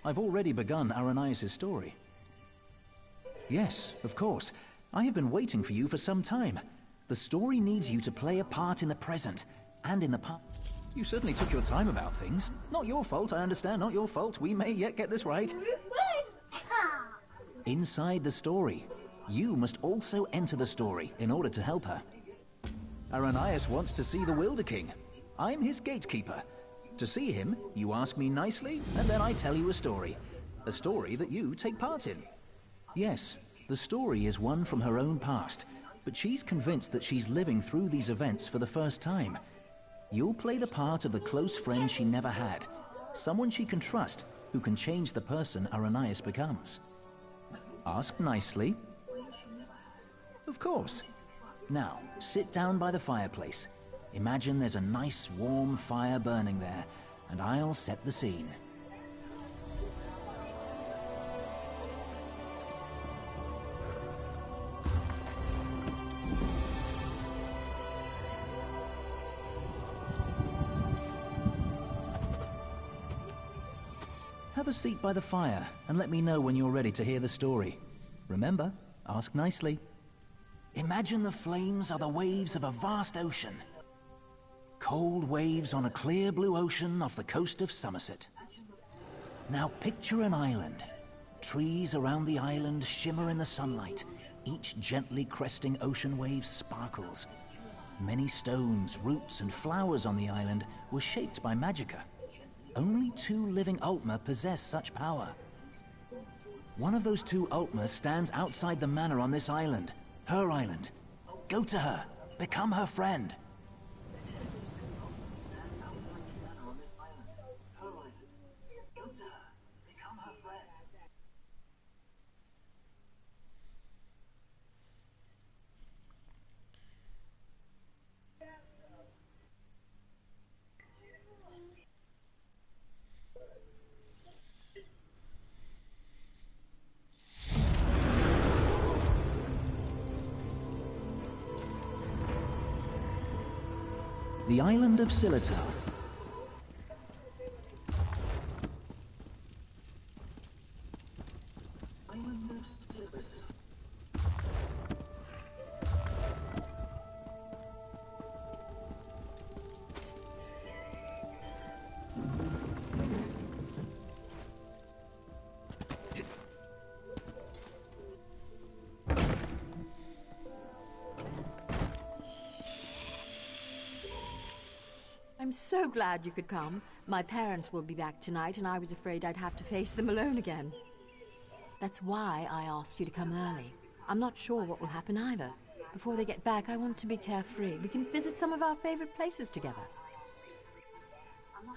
I've already begun Aranias' story. Yes, of course. I have been waiting for you for some time. The story needs you to play a part in the present, and in the past. You certainly took your time about things. Not your fault, I understand, not your fault. We may yet get this right. Inside the story, you must also enter the story in order to help her. Aranias wants to see the Wilder King. I'm his gatekeeper. To see him, you ask me nicely, and then I tell you a story. A story that you take part in. Yes, the story is one from her own past, but she's convinced that she's living through these events for the first time. You'll play the part of the close friend she never had, someone she can trust, who can change the person Aranias becomes. Ask nicely. Of course. Now, sit down by the fireplace. Imagine there's a nice warm fire burning there, and I'll set the scene. Have a seat by the fire, and let me know when you're ready to hear the story. Remember, Ask nicely. Imagine the flames are the waves of a vast ocean. Cold waves on a clear blue ocean off the coast of Somerset. Now picture an island. Trees around the island shimmer in the sunlight. Each gently cresting ocean wave sparkles. Many stones, roots, and flowers on the island were shaped by Magicka. Only 2 living Ultima possess such power. One of those 2 Ultima stands outside the manor on this island. Her island. Go to her. Become her friend. The island of Silitar. I'm so glad you could come. My parents will be back tonight, and I was afraid I'd have to face them alone again. That's why I asked you to come early. I'm not sure what will happen either. Before they get back, I want to be carefree. We can visit some of our favorite places together.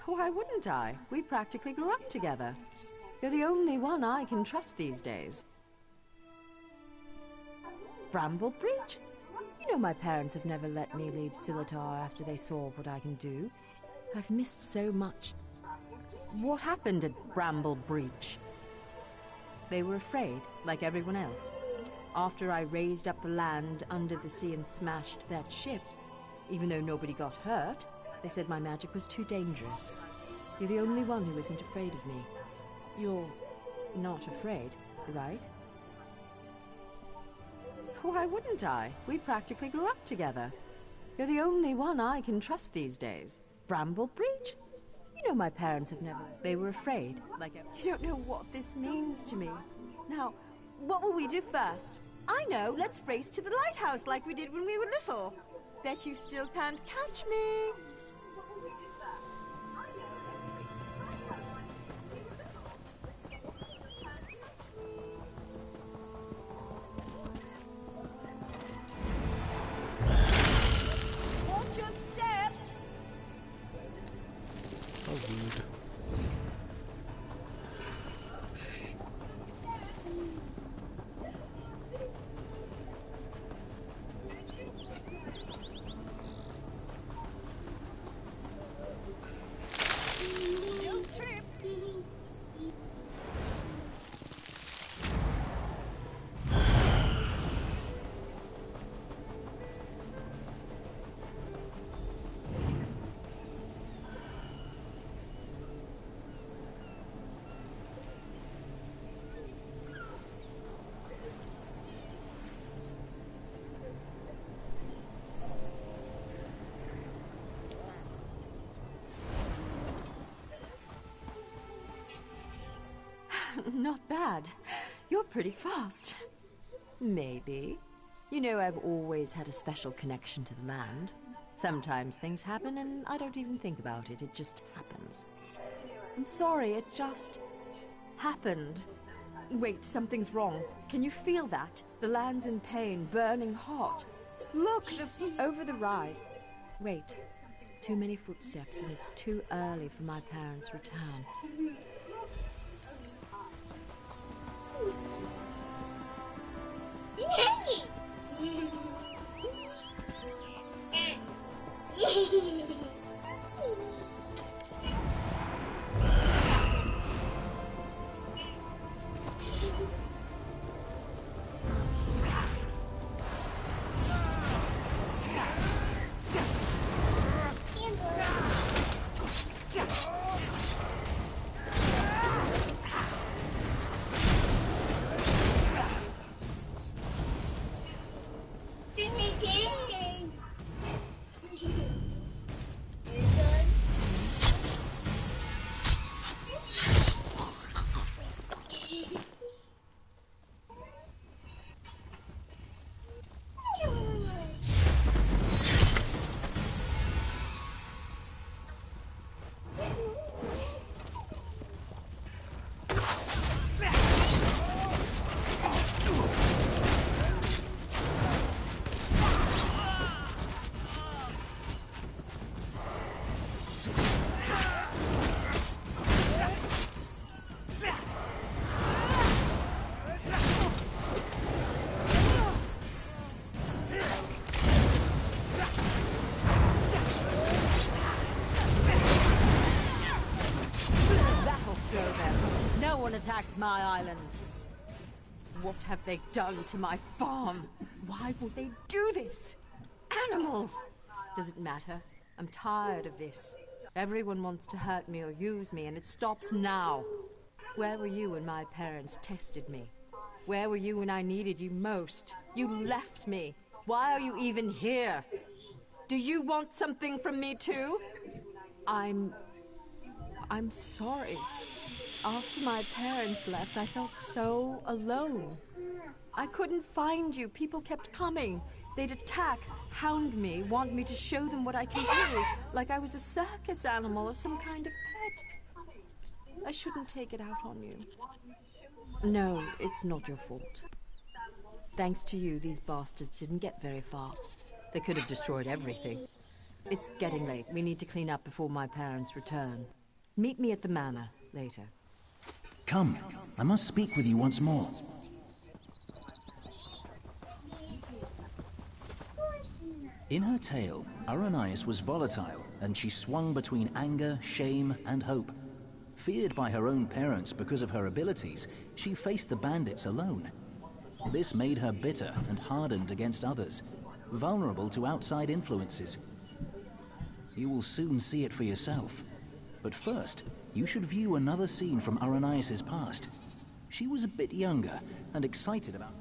Why wouldn't I? We practically grew up together. You're the only one I can trust these days. Bramblebridge? You know my parents have never let me leave Silitar after they saw what I can do. I've missed so much. What happened at Bramblebridge? They were afraid, like everyone else. After I raised up the land under the sea and smashed that ship, even though nobody got hurt, they said my magic was too dangerous. You're the only one who isn't afraid of me. You're not afraid, right? Why wouldn't I? We practically grew up together. You're the only one I can trust these days. Bramblebridge? You know my parents have never... They were afraid, like... You don't know what this means to me. Now, what will we do first? I know, let's race to the lighthouse like we did when we were little. Bet you still can't catch me. Watch your step! How rude. Don't trip! Not bad. You're pretty fast. Maybe. You know, I've always had a special connection to the land. Sometimes things happen and I don't even think about it. It just happens. I'm sorry, it just happened. Wait, something's wrong. Can you feel that? The land's in pain, burning hot. Look, over the rise. Wait, too many footsteps and it's too early for my parents' return. one attacks my island. What have they done to my farm? Why would they do this? Animals! Does it matter? I'm tired of this. Everyone wants to hurt me or use me, and it stops now. Where were you when my parents tested me? Where were you when I needed you most? You left me. Why are you even here? Do you want something from me too? I'm sorry. After my parents left, I felt so alone. I couldn't find you. People kept coming. They'd attack, hound me, want me to show them what I can do, like I was a circus animal or some kind of pet. I shouldn't take it out on you. No, it's not your fault. Thanks to you, these bastards didn't get very far. They could have destroyed everything. It's getting late. We need to clean up before my parents return. Meet me at the manor later. Come, I must speak with you once more. In her tale, Aranias was volatile, and she swung between anger, shame, and hope. Feared by her own parents because of her abilities, she faced the bandits alone. This made her bitter and hardened against others, vulnerable to outside influences. You will soon see it for yourself. But first, you should view another scene from Aranias' past. She was a bit younger and excited about...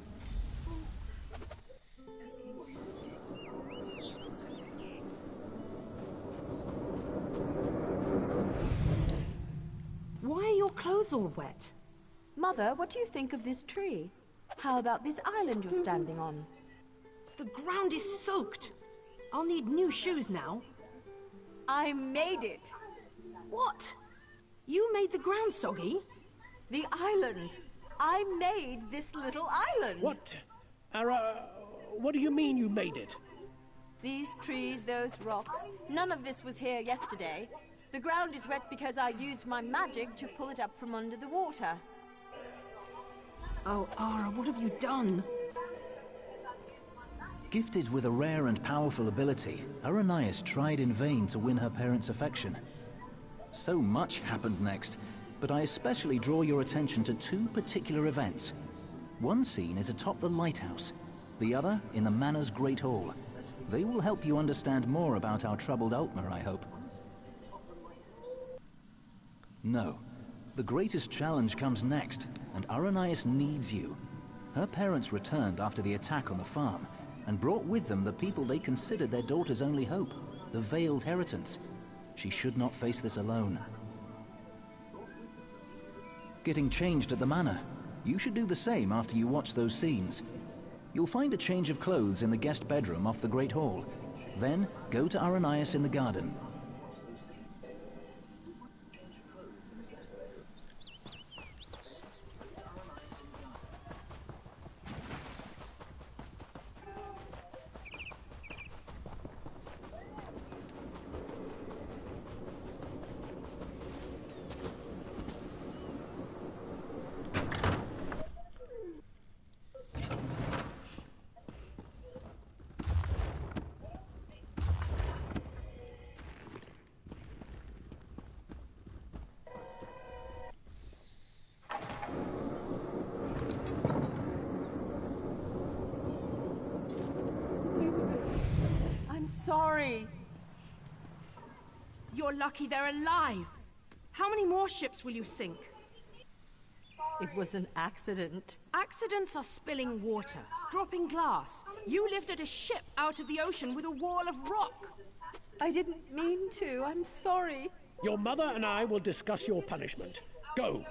Why are your clothes all wet? Mother, what do you think of this tree? How about this island you're standing on? The ground is soaked. I'll need new shoes now. I made it. What? You made the ground soggy? The island. I made this little island. What? What do you mean you made it? These trees, those rocks, none of this was here yesterday. The ground is wet because I used my magic to pull it up from under the water. Oh, Ara, what have you done? Gifted with a rare and powerful ability, Aranias tried in vain to win her parents' affection. So much happened next, but I especially draw your attention to two particular events. One scene is atop the lighthouse, the other in the manor's great hall. They will help you understand more about our troubled Altmer, I hope. No. The greatest challenge comes next, and Aranias needs you. Her parents returned after the attack on the farm, and brought with them the people they considered their daughter's only hope, the Veiled Heritants. She should not face this alone. Getting changed at the manor. You should do the same after you watch those scenes. You'll find a change of clothes in the guest bedroom off the Great Hall. Then, go to Aranias in the garden. I'm sorry. You're lucky they're alive. How many more ships will you sink? It was an accident. Accidents are spilling water, dropping glass. You lifted a ship out of the ocean with a wall of rock. I didn't mean to. I'm sorry. Your mother and I will discuss your punishment. Go.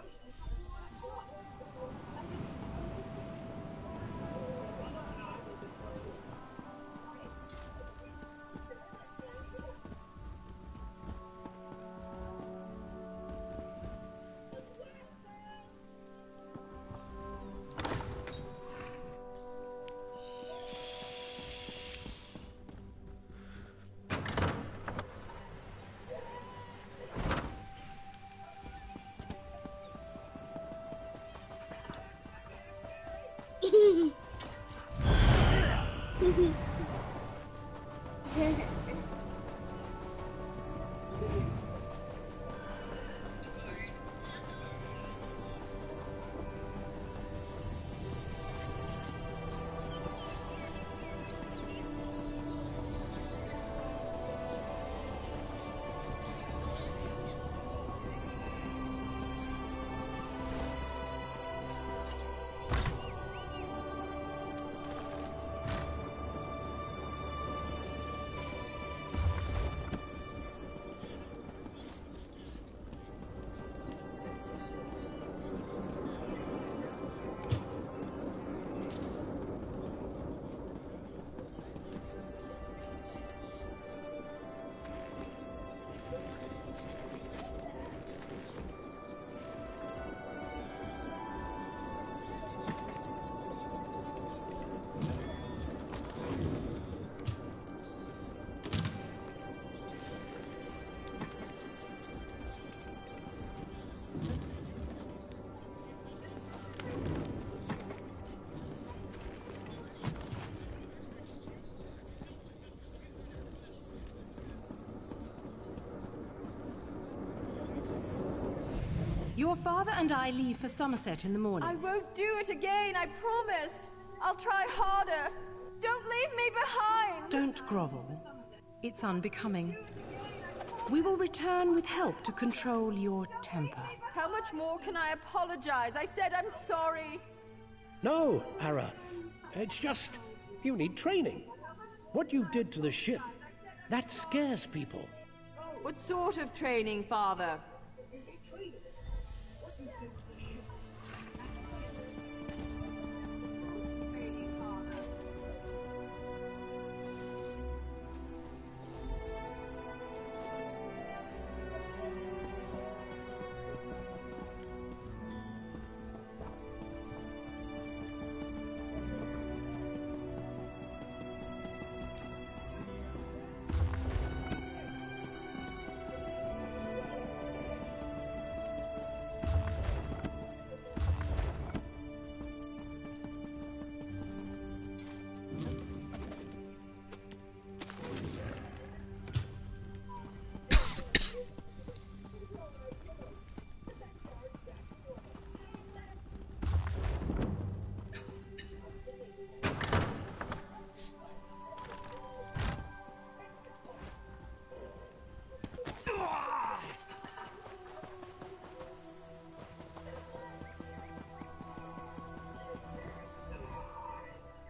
Your father and I leave for Somerset in the morning. I won't do it again, I promise. I'll try harder. Don't leave me behind! Don't grovel. It's unbecoming. We will return with help to control your temper. How much more can I apologize? I said I'm sorry. No, Ara. It's just, you need training. What you did to the ship, that scares people. What sort of training, Father?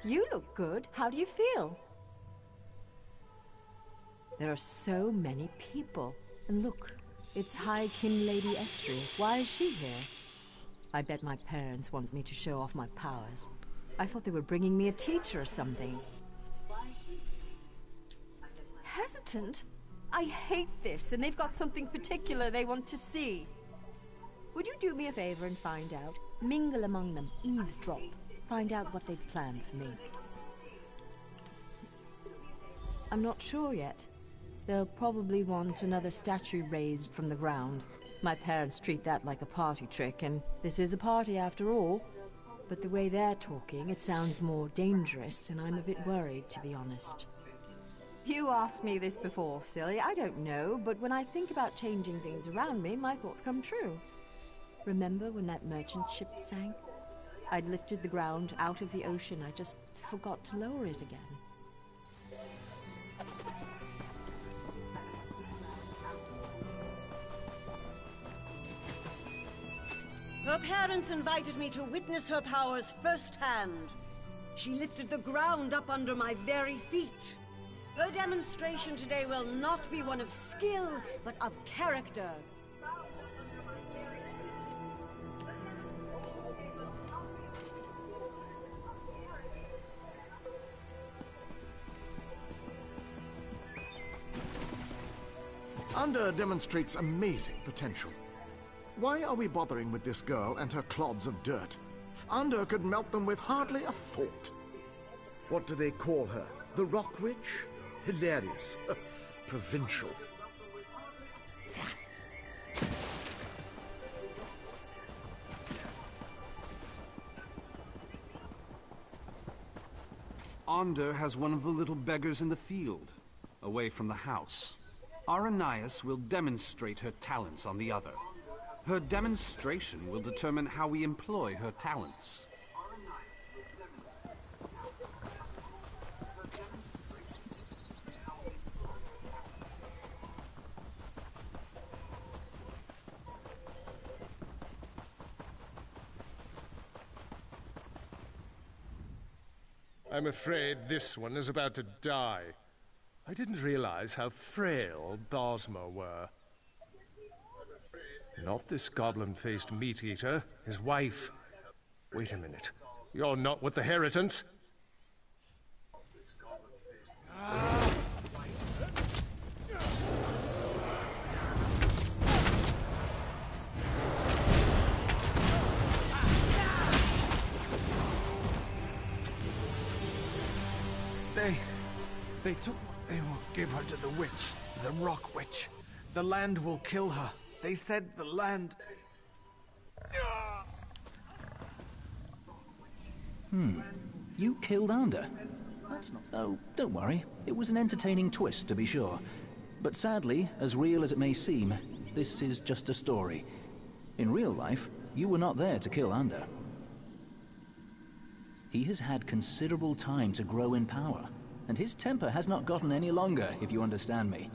You look good. How do you feel? There are so many people. And look, it's High Kin Lady Estrie. Why is she here? I bet my parents want me to show off my powers. I thought they were bringing me a teacher or something. Hesitant? I hate this, and they've got something particular they want to see. Would you do me a favor and find out? Mingle among them, eavesdrop. Find out what they've planned for me. I'm not sure yet. They'll probably want another statue raised from the ground. My parents treat that like a party trick, and this is a party after all. But the way they're talking, it sounds more dangerous, and I'm a bit worried, to be honest. You asked me this before, silly. I don't know, but when I think about changing things around me, my thoughts come true. Remember when that merchant ship sank? I'd lifted the ground out of the ocean. I just forgot to lower it again. Her parents invited me to witness her powers firsthand. She lifted the ground up under my very feet. Her demonstration today will not be one of skill, but of character. Anda demonstrates amazing potential. Why are we bothering with this girl and her clods of dirt? Anda could melt them with hardly a thought. What do they call her? The Rock Witch? Hilarious. Provincial. Anda has one of the little beggars in the field, away from the house. Aranias will demonstrate her talents on the other. Her demonstration will determine how we employ her talents. I'm afraid this one is about to die. I didn't realize how frail Bosma were. Not this goblin-faced meat-eater, his wife. Wait a minute. You're not with the Heritants? They will give her to the witch, the Rock Witch. The land will kill her. They said the land... You killed Anda? That's not... Oh, don't worry. It was an entertaining twist, to be sure. But sadly, as real as it may seem, this is just a story. In real life, you were not there to kill Ander. He has had considerable time to grow in power, and his temper has not gotten any longer, if you understand me.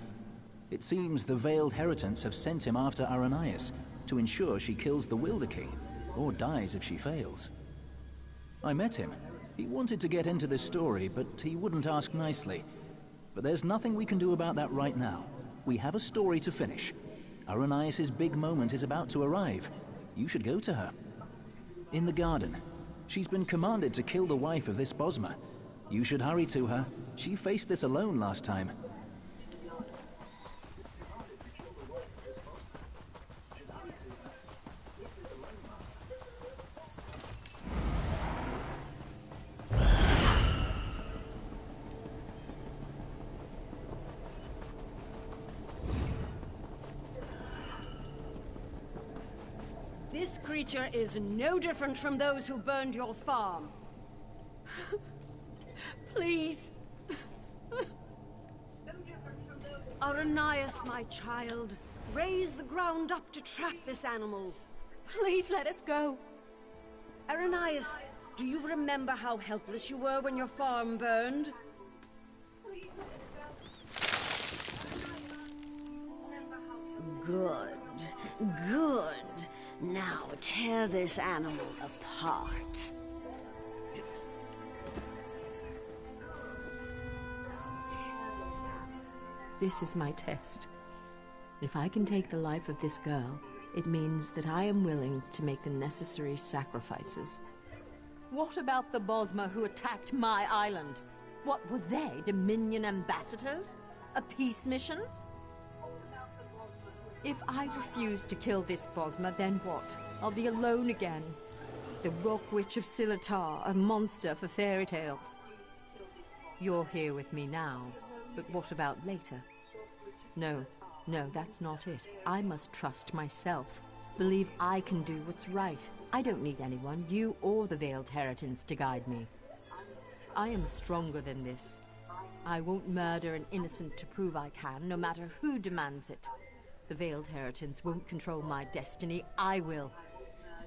It seems the Veiled Heritants have sent him after Aranias to ensure she kills the Wilder King, or dies if she fails. I met him. He wanted to get into this story, but he wouldn't ask nicely. But there's nothing we can do about that right now. We have a story to finish. Aranias' big moment is about to arrive. You should go to her. In the garden. She's been commanded to kill the wife of this Bosma. You should hurry to her. She faced this alone last time. This creature is no different from those who burned your farm. Please. Aranias, my child, raise the ground up to trap this animal. Please let us go. Aranias, do you remember how helpless you were when your farm burned? Good. Good. Now tear this animal apart. This is my test. If I can take the life of this girl, it means that I am willing to make the necessary sacrifices. What about the Bosma who attacked my island? What were they, Dominion ambassadors? A peace mission? If I refuse to kill this Bosma, then what? I'll be alone again. The Rock Witch of Silitar, a monster for fairy tales. You're here with me now, but what about later? No, that's not it. I must trust myself. Believe I can do what's right. I don't need anyone, you or the Veiled Heritants, to guide me. I am stronger than this. I won't murder an innocent to prove I can, no matter who demands it. The Veiled Heritants won't control my destiny. I will.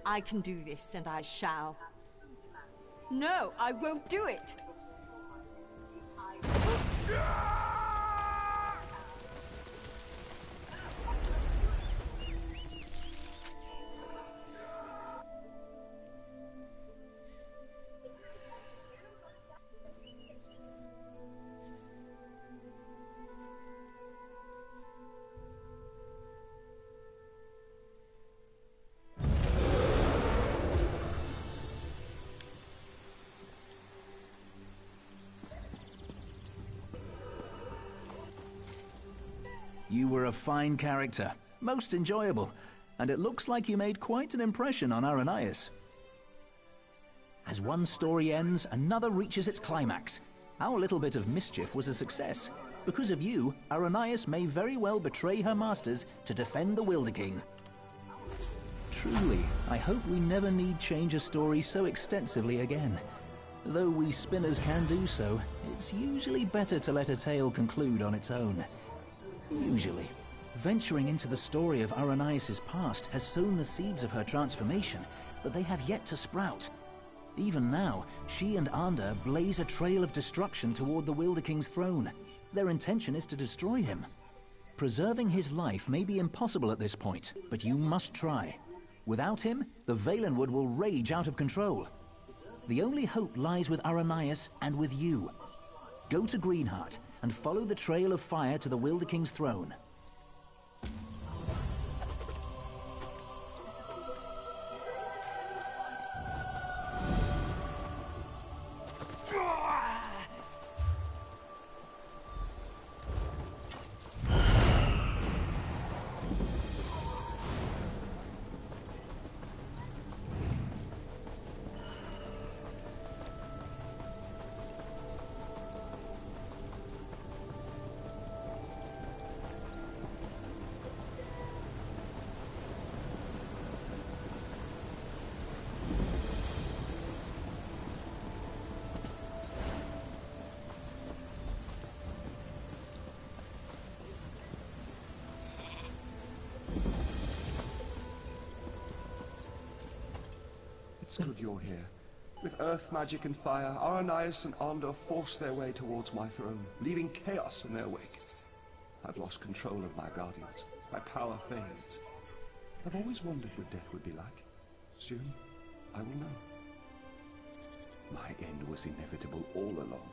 I can do this, and I shall. No, I won't do it! You were a fine character, most enjoyable, and it looks like you made quite an impression on Aranias. As one story ends, another reaches its climax. Our little bit of mischief was a success. Because of you, Aranias may very well betray her masters to defend the Wilder King. Truly, I hope we never need change a story so extensively again. Though we spinners can do so, it's usually better to let a tale conclude on its own. Usually. Venturing into the story of Aranias' past has sown the seeds of her transformation, but they have yet to sprout. Even now, she and Ander blaze a trail of destruction toward the Wilder King's throne. Their intention is to destroy him. Preserving his life may be impossible at this point, but you must try. Without him, the Valenwood will rage out of control. The only hope lies with Aranias and with you. Go to Greenheart and follow the trail of fire to the Wilder King's throne. good you're here. With earth magic and fire, Aranias and Ander force their way towards my throne, leaving chaos in their wake. I've lost control of my guardians. My power fades. I've always wondered what death would be like. Soon, I will know. My end was inevitable all along.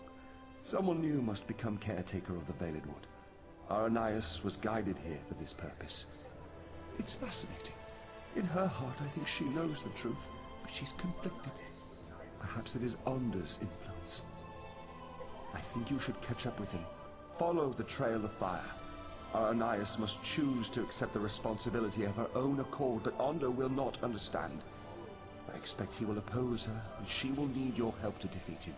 Someone new must become caretaker of the Veiled Wood. Aranias was guided here for this purpose. It's fascinating. In her heart, I think she knows the truth, but she's conflicted. Perhaps it is Ander's influence. I think you should catch up with him. Follow the trail of fire. Aranias must choose to accept the responsibility of her own accord, but Ander will not understand. I expect he will oppose her, and she will need your help to defeat him.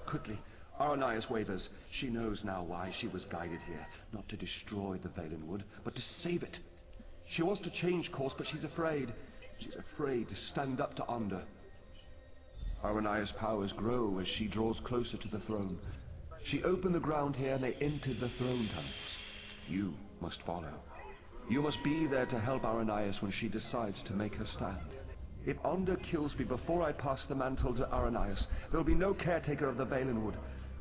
Quickly, Aranias wavers. She knows now why she was guided here. Not to destroy the Veiled Wood, but to save it. She wants to change course, but she's afraid. She's afraid to stand up to Ander. Aranias' powers grow as she draws closer to the throne. She opened the ground here and they entered the throne tunnels. You must follow. You must be there to help Aranias when she decides to make her stand. If Ander kills me before I pass the mantle to Aranias, there will be no caretaker of the Veiled Wood.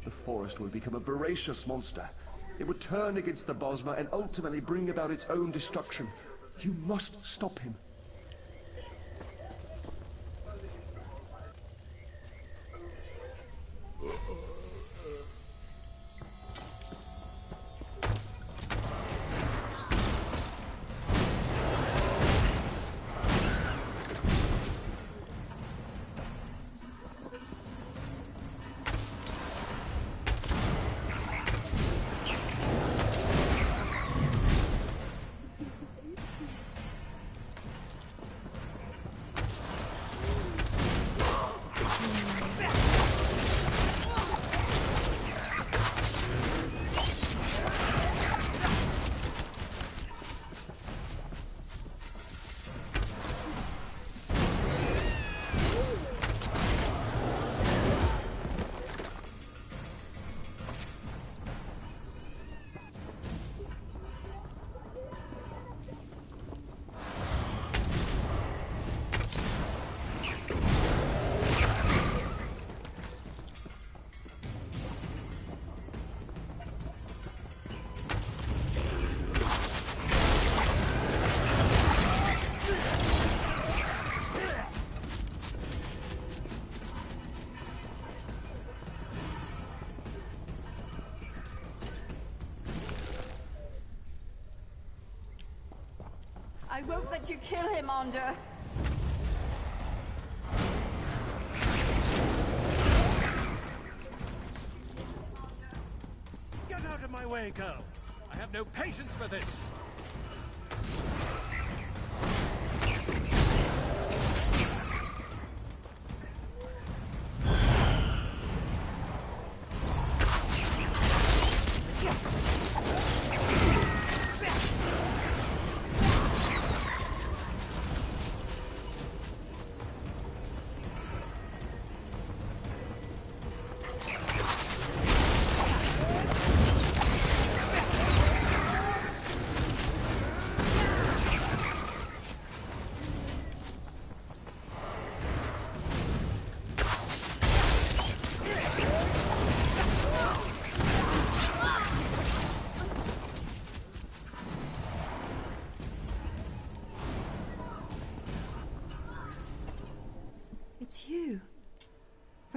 The forest will become a voracious monster. It would turn against the Bosma and ultimately bring about its own destruction. You must stop him. I won't let you kill him, Ander. Get out of my way, girl. I have no patience for this.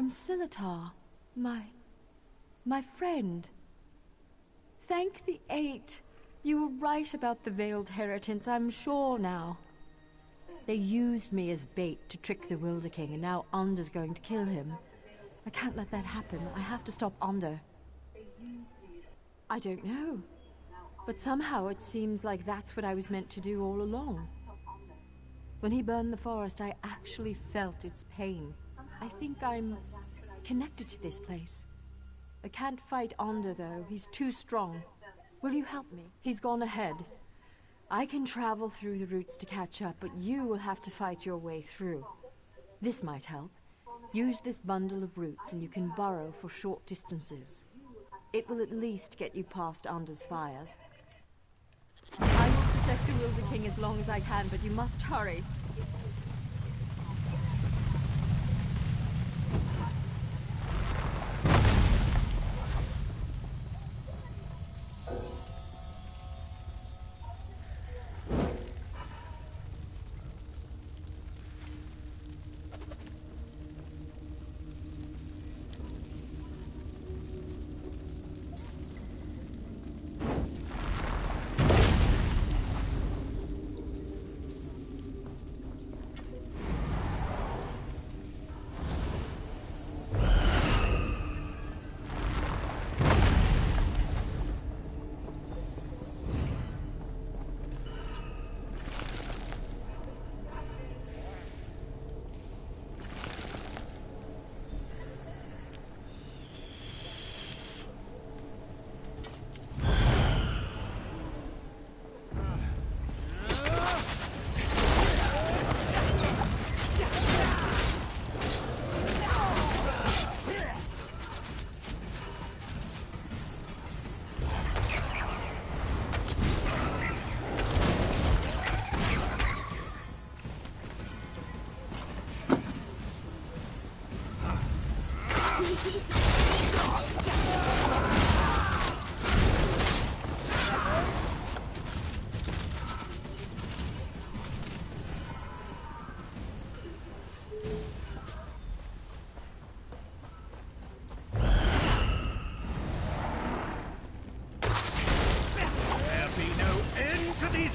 Silitar, my friend. Thank the Eight. You were right about the veiled heritance, I'm sure now. They used me as bait to trick the Wilder King, and now Under's going to kill him. I can't let that happen. I have to stop Under. I don't know. But somehow it seems like that's what I was meant to do all along. When he burned the forest, I actually felt its pain. I think I'm connected to this place. I can't fight Onder, though. He's too strong. Will you help me? He's gone ahead. I can travel through the roots to catch up, but you will have to fight your way through. This might help. Use this bundle of roots and you can burrow for short distances. It will at least get you past Onder's fires. I will protect the Wilder King as long as I can, but you must hurry.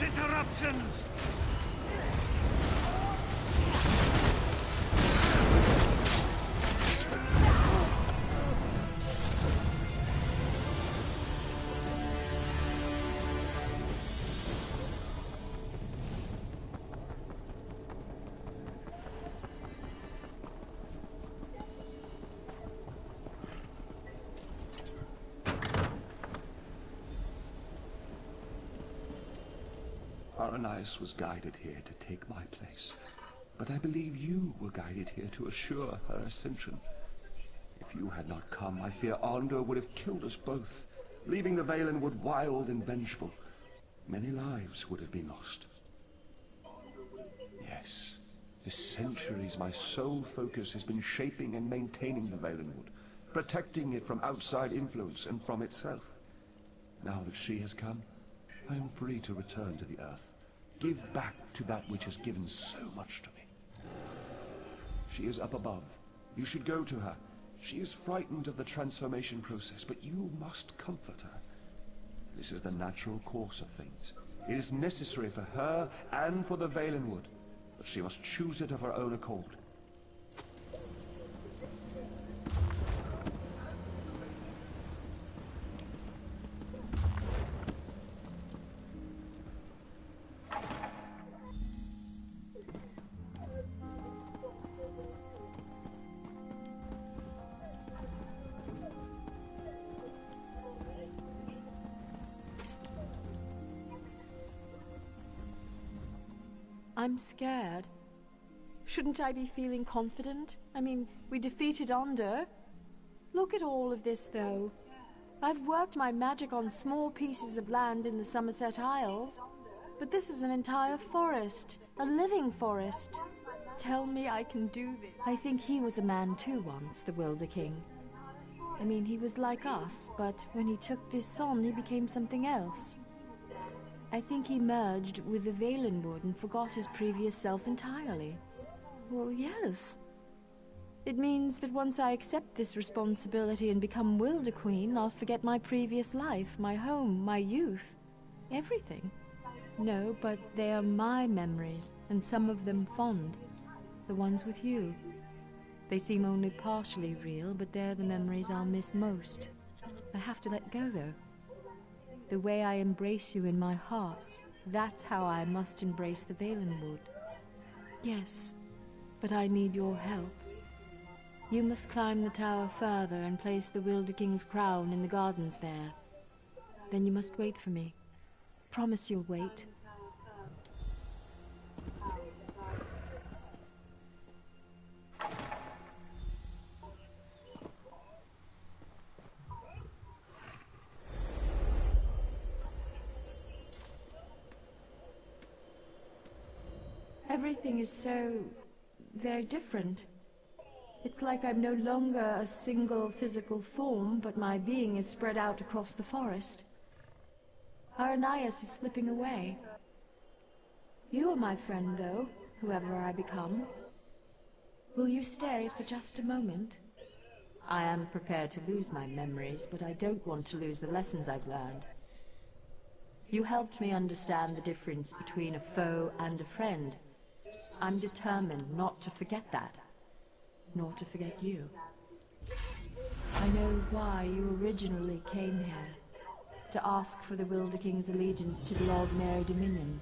Interruptions! Aranias was guided here to take my place, but I believe you were guided here to assure her ascension. If you had not come, I fear Onder would have killed us both, leaving the Valenwood wild and vengeful. Many lives would have been lost. Yes, for centuries my sole focus has been shaping and maintaining the Valenwood, protecting it from outside influence and from itself. Now that she has come, I am free to return to the Earth, give back to that which has given so much to me. She is up above. You should go to her. She is frightened of the transformation process, but you must comfort her. This is the natural course of things. It is necessary for her and for the Valenwood, but she must choose it of her own accord. I'm scared. Shouldn't I be feeling confident? I mean, we defeated Onder. Look at all of this, though. I've worked my magic on small pieces of land in the Somerset Isles, but this is an entire forest, a living forest. Tell me I can do this. I think he was a man too once, the Wilder King. I mean, he was like us, but when he took this on, he became something else. I think he merged with the Valenwood and forgot his previous self entirely. Well, yes. It means that once I accept this responsibility and become Wilder Queen, I'll forget my previous life, my home, my youth, everything. No, but they are my memories, and some of them fond. The ones with you. They seem only partially real, but they're the memories I'll miss most. I have to let go, though. The way I embrace you in my heart, that's how I must embrace the Valenwood. Yes, but I need your help. You must climb the tower further and place the Wilder King's crown in the gardens there. Then you must wait for me. Promise you'll wait. Everything is so very different. It's like I'm no longer a single physical form, but my being is spread out across the forest. Aranias is slipping away. You are my friend, though, whoever I become. Will you stay for just a moment? I am prepared to lose my memories, but I don't want to lose the lessons I've learned. You helped me understand the difference between a foe and a friend. I'm determined not to forget that, nor to forget you. I know why you originally came here. To ask for the Wilder King's allegiance to the Logmary Dominion.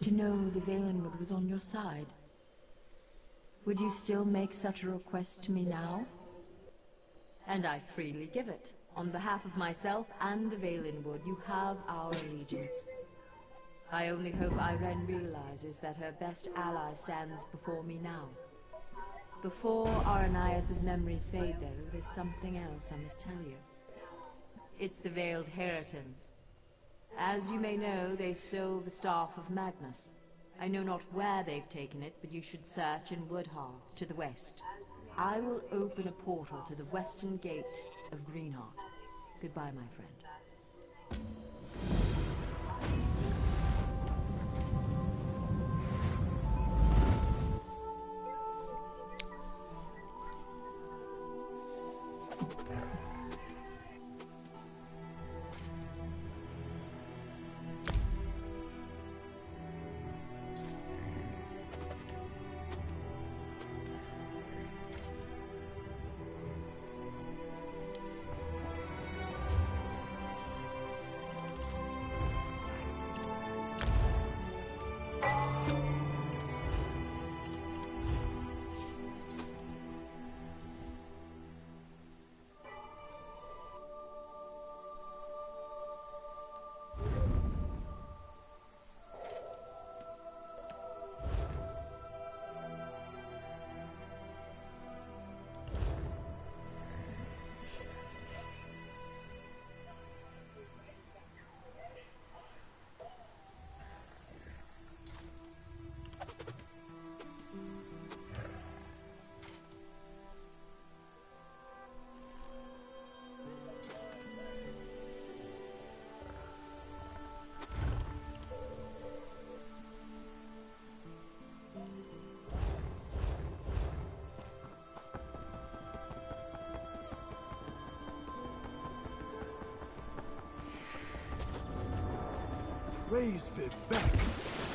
To know the Valenwood was on your side. Would you still make such a request to me now? And I freely give it. On behalf of myself and the Valenwood, you have our allegiance. I only hope Irene realizes that her best ally stands before me now. Before Aranias' memories fade, though, there's something else I must tell you. It's the Veiled Heritons. As you may know, they stole the Staff of Magnus. I know not where they've taken it, but you should search in Woodhearth, to the west. I will open a portal to the western gate of Greenheart. Goodbye, my friend. Raise Viv back!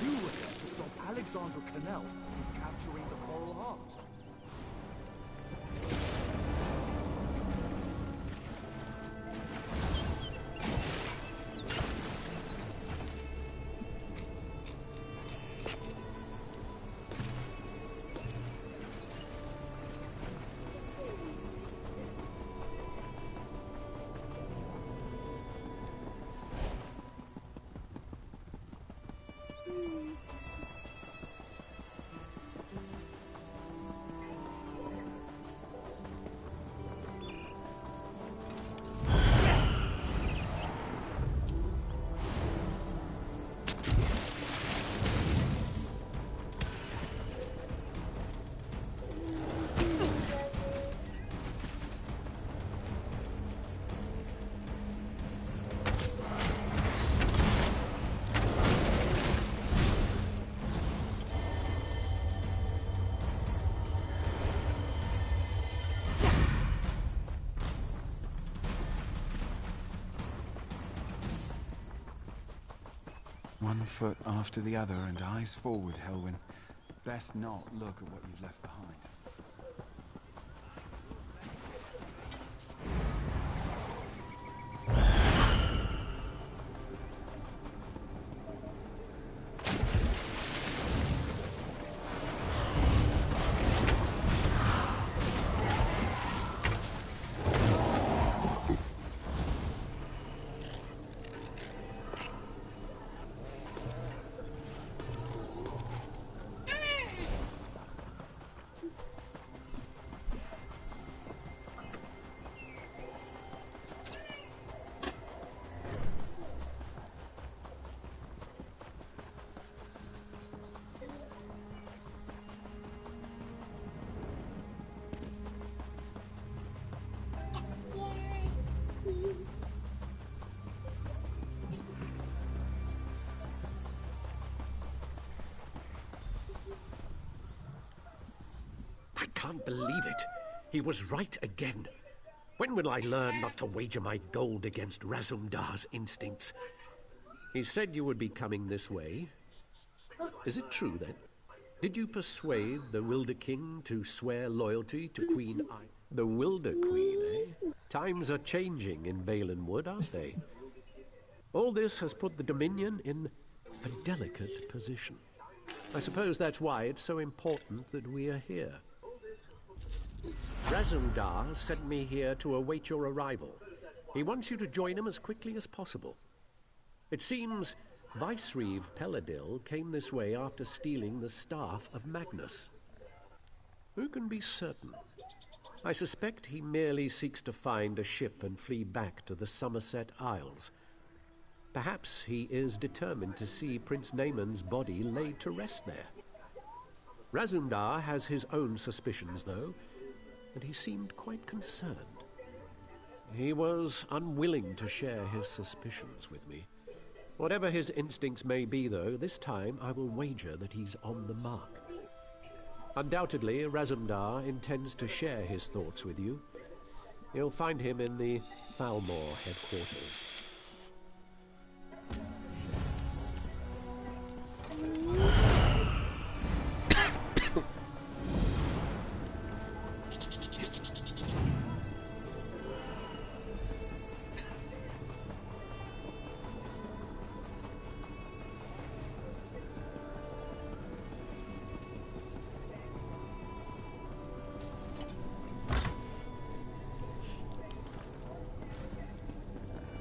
You were there to stop Alexandra Cannell from capturing the Coral Heart. One foot after the other and eyes forward, Helwyn. Best not look at what you've left behind. I can't believe it. He was right again. When will I learn not to wager my gold against Razumdar's instincts? He said you would be coming this way. Is it true, then? Did you persuade the Wilder King to swear loyalty to Queen I... The Wilder Queen, eh? Times are changing in Valenwood, aren't they? All this has put the Dominion in a delicate position. I suppose that's why it's so important that we are here. Razumdar sent me here to await your arrival. He wants you to join him as quickly as possible. It seems Vicereeve Peladil came this way after stealing the staff of Magnus. Who can be certain? I suspect he merely seeks to find a ship and flee back to the Somerset Isles. Perhaps he is determined to see Prince Naaman's body laid to rest there. Razumdar has his own suspicions, though, and he seemed quite concerned. He was unwilling to share his suspicions with me. Whatever his instincts may be, though, this time I will wager that he's on the mark. Undoubtedly, Razumdar intends to share his thoughts with you. You'll find him in the Thalmor headquarters.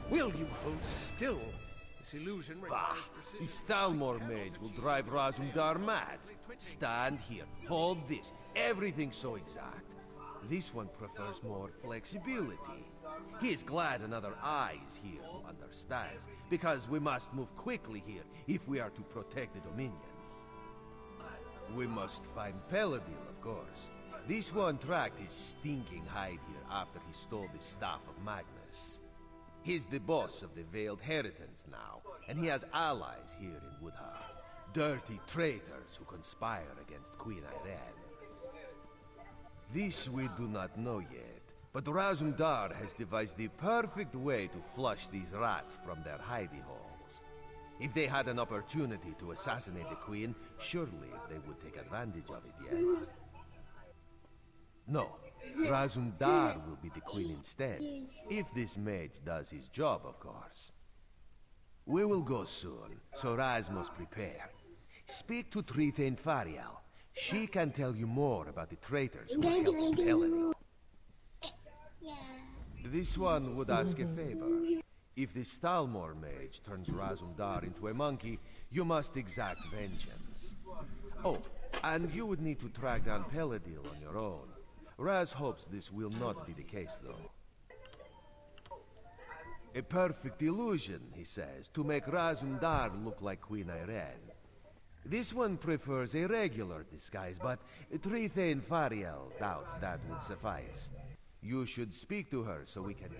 Will you hold still? This illusion Bah! This Thalmor mage will drive Razumdar mad. Stand here. Hold this. Everything's so exact. This one prefers more flexibility. He is glad another eye is here who understands, because we must move quickly here if we are to protect the Dominion. We must find Peladil, of course. This one tracked his stinking hide here after he stole the staff of Magnus. He's the boss of the Veiled Heritance now, and he has allies here in Woodheart. Dirty traitors who conspire against Queen Irene. This we do not know yet, but Razumdar has devised the perfect way to flush these rats from their hidey holes. If they had an opportunity to assassinate the Queen, surely they would take advantage of it, yes? No. Razumdar will be the Queen instead, if this mage does his job, of course. We will go soon, so Raz must prepare. Speak to Trithane Farial. She can tell you more about the traitors who helped Peladil. This one would ask a favor. If the Thalmor mage turns Razumdar into a monkey, you must exact vengeance. Oh, and you would need to track down Peladil on your own. Raz hopes this will not be the case, though. A perfect illusion, he says, to make Razumdar look like Queen Irene. This one prefers a regular disguise, but Trithane Fariel doubts that would suffice. You should speak to her so we can...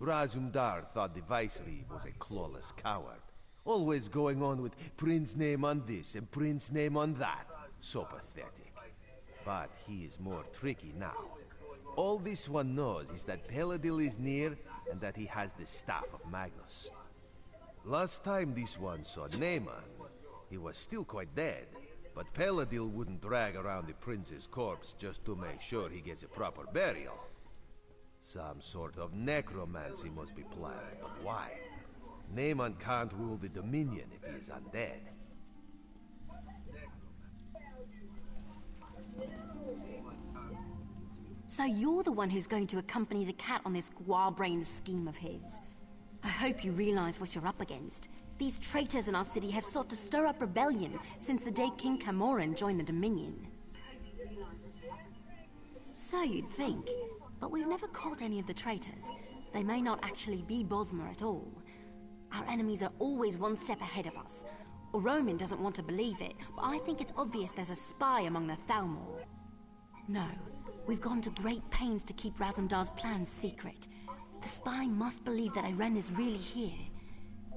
Razumdar thought the Vicereeve was a clawless coward. Always going on with Prince name on this and Prince name on that. So pathetic. But he is more tricky now. All this one knows is that Peladil is near and that he has the staff of Magnus. Last time this one saw Naaman, he was still quite dead, but Peladil wouldn't drag around the prince's corpse just to make sure he gets a proper burial. Some sort of necromancy must be planned, but why? Naaman can't rule the Dominion if he is undead. So you're the one who's going to accompany the cat on this square-brained scheme of his. I hope you realize what you're up against. These traitors in our city have sought to stir up rebellion since the day King Camoran joined the Dominion. So you'd think, but we've never caught any of the traitors. They may not actually be Bosmer at all. Our enemies are always one step ahead of us. Roman doesn't want to believe it, but I think it's obvious there's a spy among the Thalmor. No, we've gone to great pains to keep Razumdar's plans secret. The spy must believe that Iren is really here.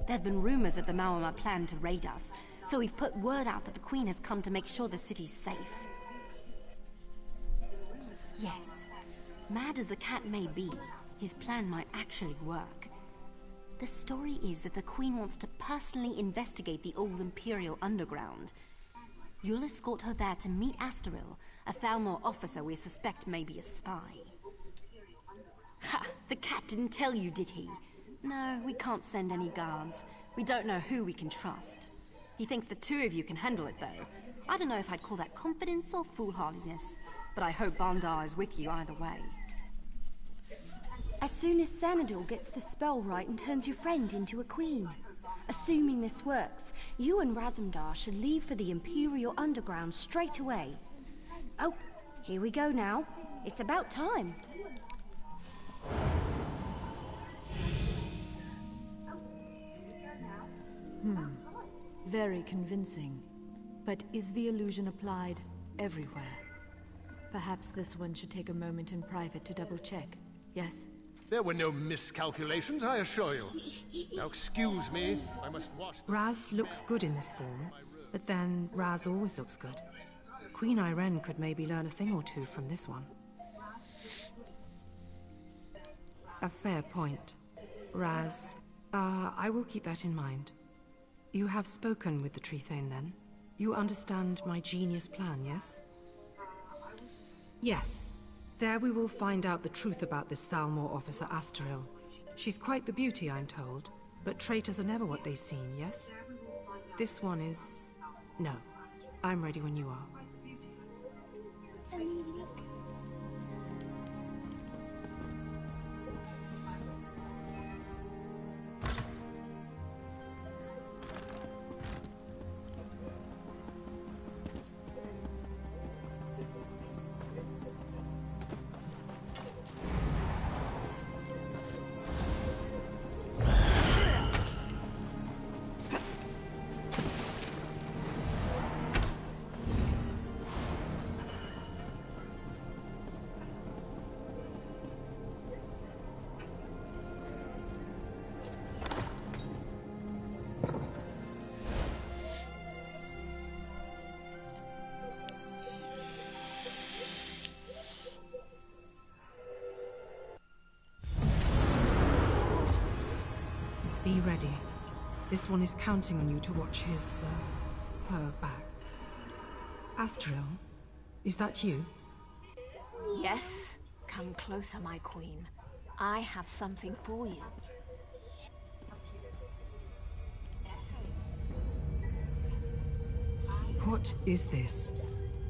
There have been rumors that the Maormer plan to raid us, so we've put word out that the Queen has come to make sure the city's safe. Yes, mad as the cat may be, his plan might actually work. The story is that the Queen wants to personally investigate the old Imperial underground. You'll escort her there to meet Astaril, a Thalmor officer we suspect may be a spy. Ha! The cat didn't tell you, did he? No, we can't send any guards. We don't know who we can trust. He thinks the two of you can handle it, though. I don't know if I'd call that confidence or foolhardiness, but I hope Bandar is with you either way. As soon as Xanador gets the spell right and turns your friend into a queen. Assuming this works, you and Razumdar should leave for the Imperial Underground straight away. Oh, here we go now. It's about time. Very convincing. But is the illusion applied everywhere? Perhaps this one should take a moment in private to double-check, yes? There were no miscalculations, I assure you. Now excuse me, I must wash the... Raz looks good in this form, but then Raz always looks good. Queen Iren could maybe learn a thing or two from this one. A fair point. Raz, I will keep that in mind. You have spoken with the Tree Thane, then? You understand my genius plan, yes? Yes. There we will find out the truth about this Thalmor officer Astaril. She's quite the beauty, I'm told, but traitors are never what they seem, yes? This one is... no. I'm ready when you are. Be ready. This one is counting on you to watch her back. Astaril, is that you? Yes. Come closer, my queen. I have something for you. What is this?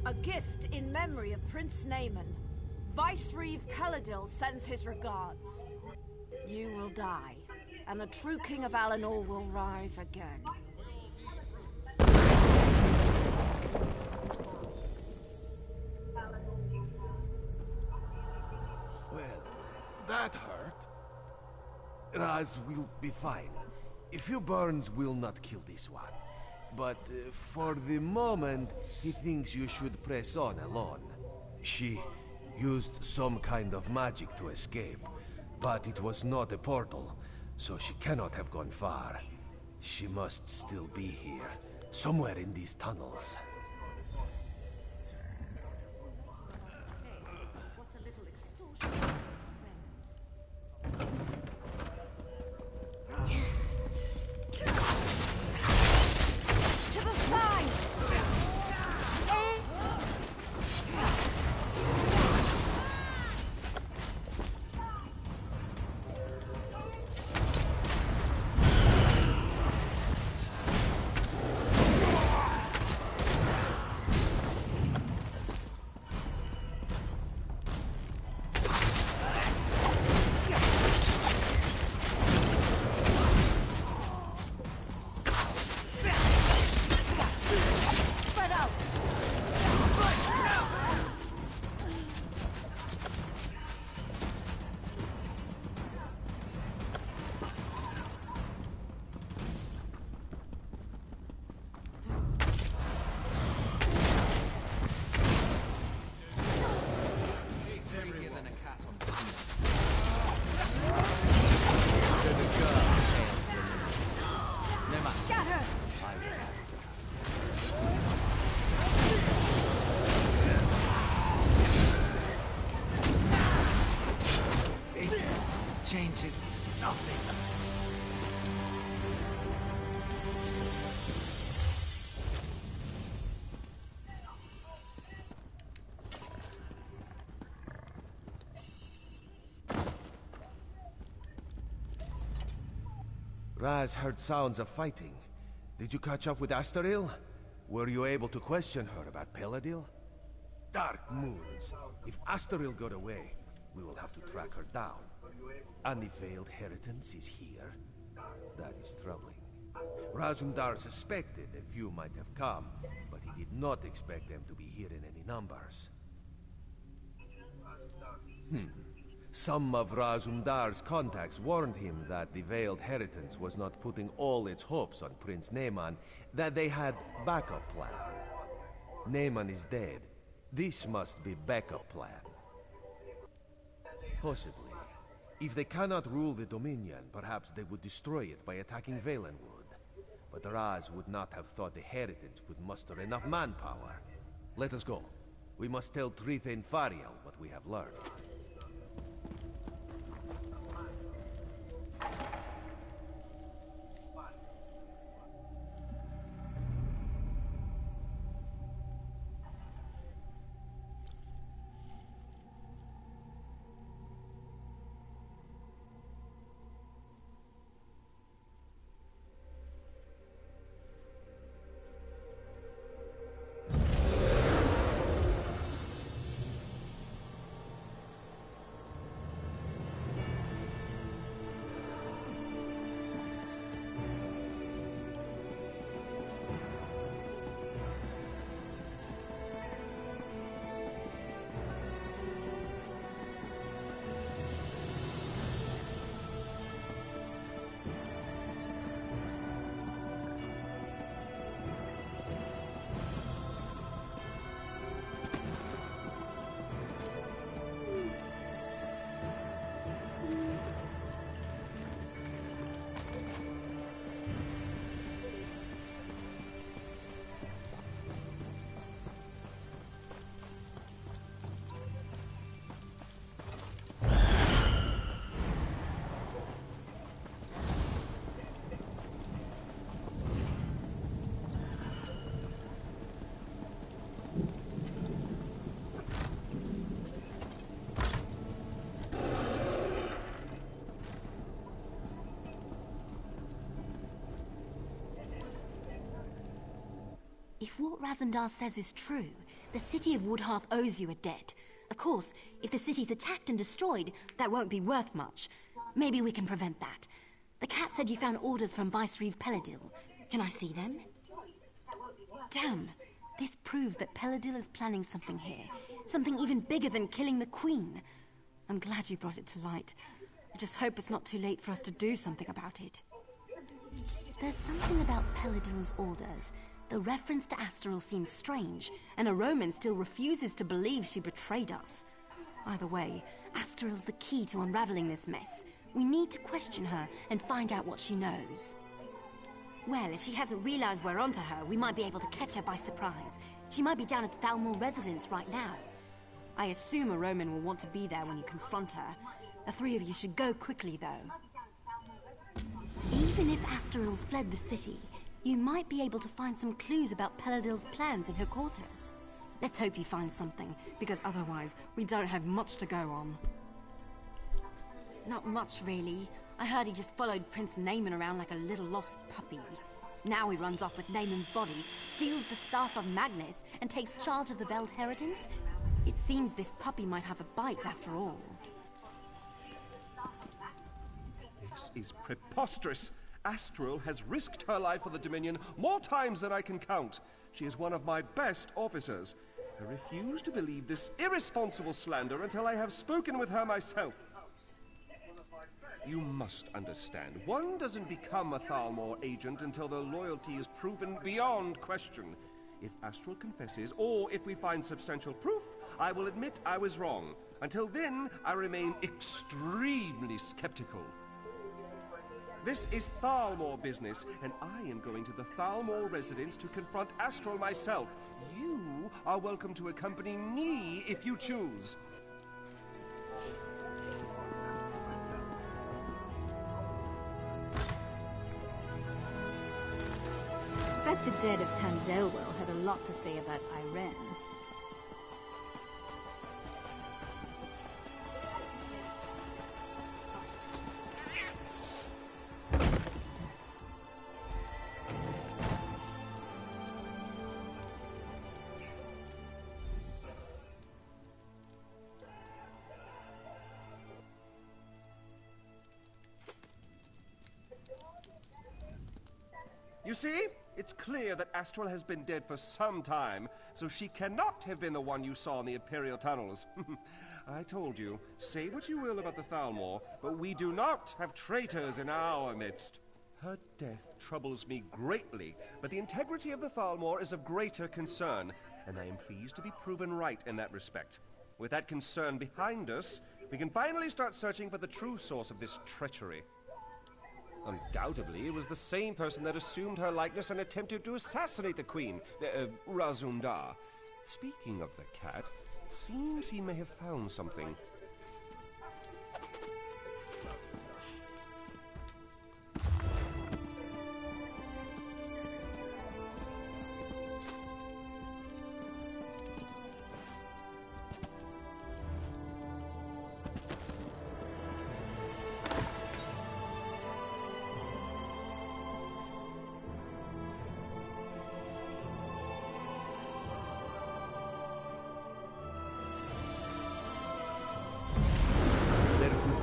A gift in memory of Prince Naaman. Vice-Reeve Peladil sends his regards. You will die, and the true King of Alinor will rise again. Well, that hurt. Raz will be fine. A few burns will not kill this one. But for the moment, he thinks you should press on alone. She used some kind of magic to escape, but it was not a portal, so she cannot have gone far. She must still be here, somewhere in these tunnels. What's a little extortion, friends? Raz heard sounds of fighting. Did you catch up with Astaril? Were you able to question her about Peladil? Dark moons. If Astaril got away, we will have to track her down. And the Veiled Heritance is here? That is troubling. Razumdar suspected a few might have come, but he did not expect them to be here in any numbers. Some of Razumdar's contacts warned him that the Veiled Heritance was not putting all its hopes on Prince Neyman, that they had backup plan. Neyman is dead. This must be backup plan. Possibly. If they cannot rule the Dominion, perhaps they would destroy it by attacking Valenwood. But Raz would not have thought the Heritance could muster enough manpower. Let us go. We must tell Trithain Fariel what we have learned. If what Razumdar says is true, the city of Woodhearth owes you a debt. Of course, if the city's attacked and destroyed, that won't be worth much. Maybe we can prevent that. The cat said you found orders from Vicereeve Peladil. Can I see them? Damn! This proves that Peladil is planning something here. Something even bigger than killing the Queen. I'm glad you brought it to light. I just hope it's not too late for us to do something about it. There's something about Peladil's orders. The reference to Astaril seems strange, and a Roman still refuses to believe she betrayed us. Either way, Astaril's the key to unraveling this mess. We need to question her and find out what she knows. Well, if she hasn't realized we're onto her, we might be able to catch her by surprise. She might be down at the Thalmor residence right now. I assume a Roman will want to be there when you confront her. The three of you should go quickly, though. Even if Astaril's fled the city, you might be able to find some clues about Peladil's plans in her quarters. Let's hope you find something, because otherwise we don't have much to go on. Not much, really. I heard he just followed Prince Neyman around like a little lost puppy. Now he runs off with Neyman's body, steals the Staff of Magnus, and takes charge of the Veiled Heritance. It seems this puppy might have a bite after all. This is preposterous. Astaril has risked her life for the Dominion more times than I can count. She is one of my best officers. I refuse to believe this irresponsible slander until I have spoken with her myself. You must understand, one doesn't become a Thalmor agent until their loyalty is proven beyond question. If Astaril confesses, or if we find substantial proof, I will admit I was wrong. Until then, I remain extremely skeptical. This is Thalmor business, and I am going to the Thalmor residence to confront Astaril myself. You are welcome to accompany me if you choose. I bet the dead of Tanzelwell had a lot to say about Irene. You see? It's clear that Astral has been dead for some time, so she cannot have been the one you saw in the Imperial tunnels. I told you, say what you will about the Thalmor, but we do not have traitors in our midst. Her death troubles me greatly, but the integrity of the Thalmor is of greater concern, and I am pleased to be proven right in that respect. With that concern behind us, we can finally start searching for the true source of this treachery. Undoubtedly, it was the same person that assumed her likeness and attempted to assassinate the Queen, Razumdar. Speaking of the cat, it seems he may have found something.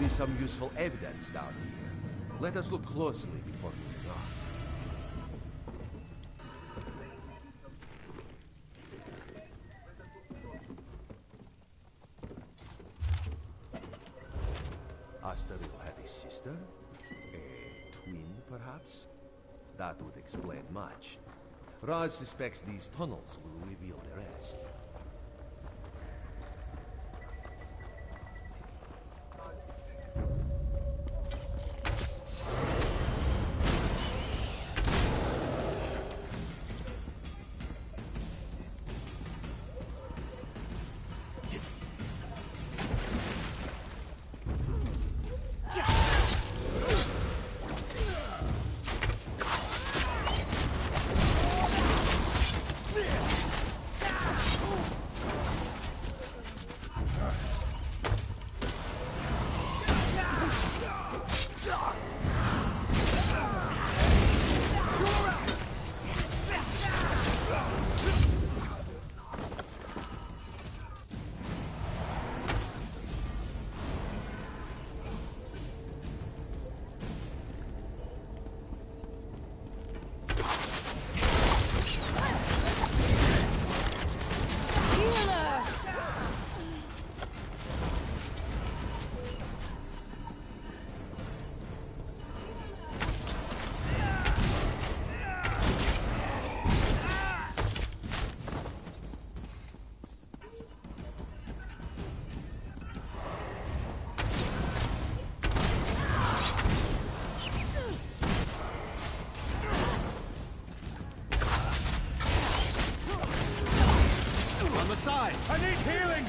Some useful evidence down here. Let us look closely before moving on. Astaril had a sister? A twin, perhaps? That would explain much. Raz suspects these tunnels will reveal the rest. I need healing!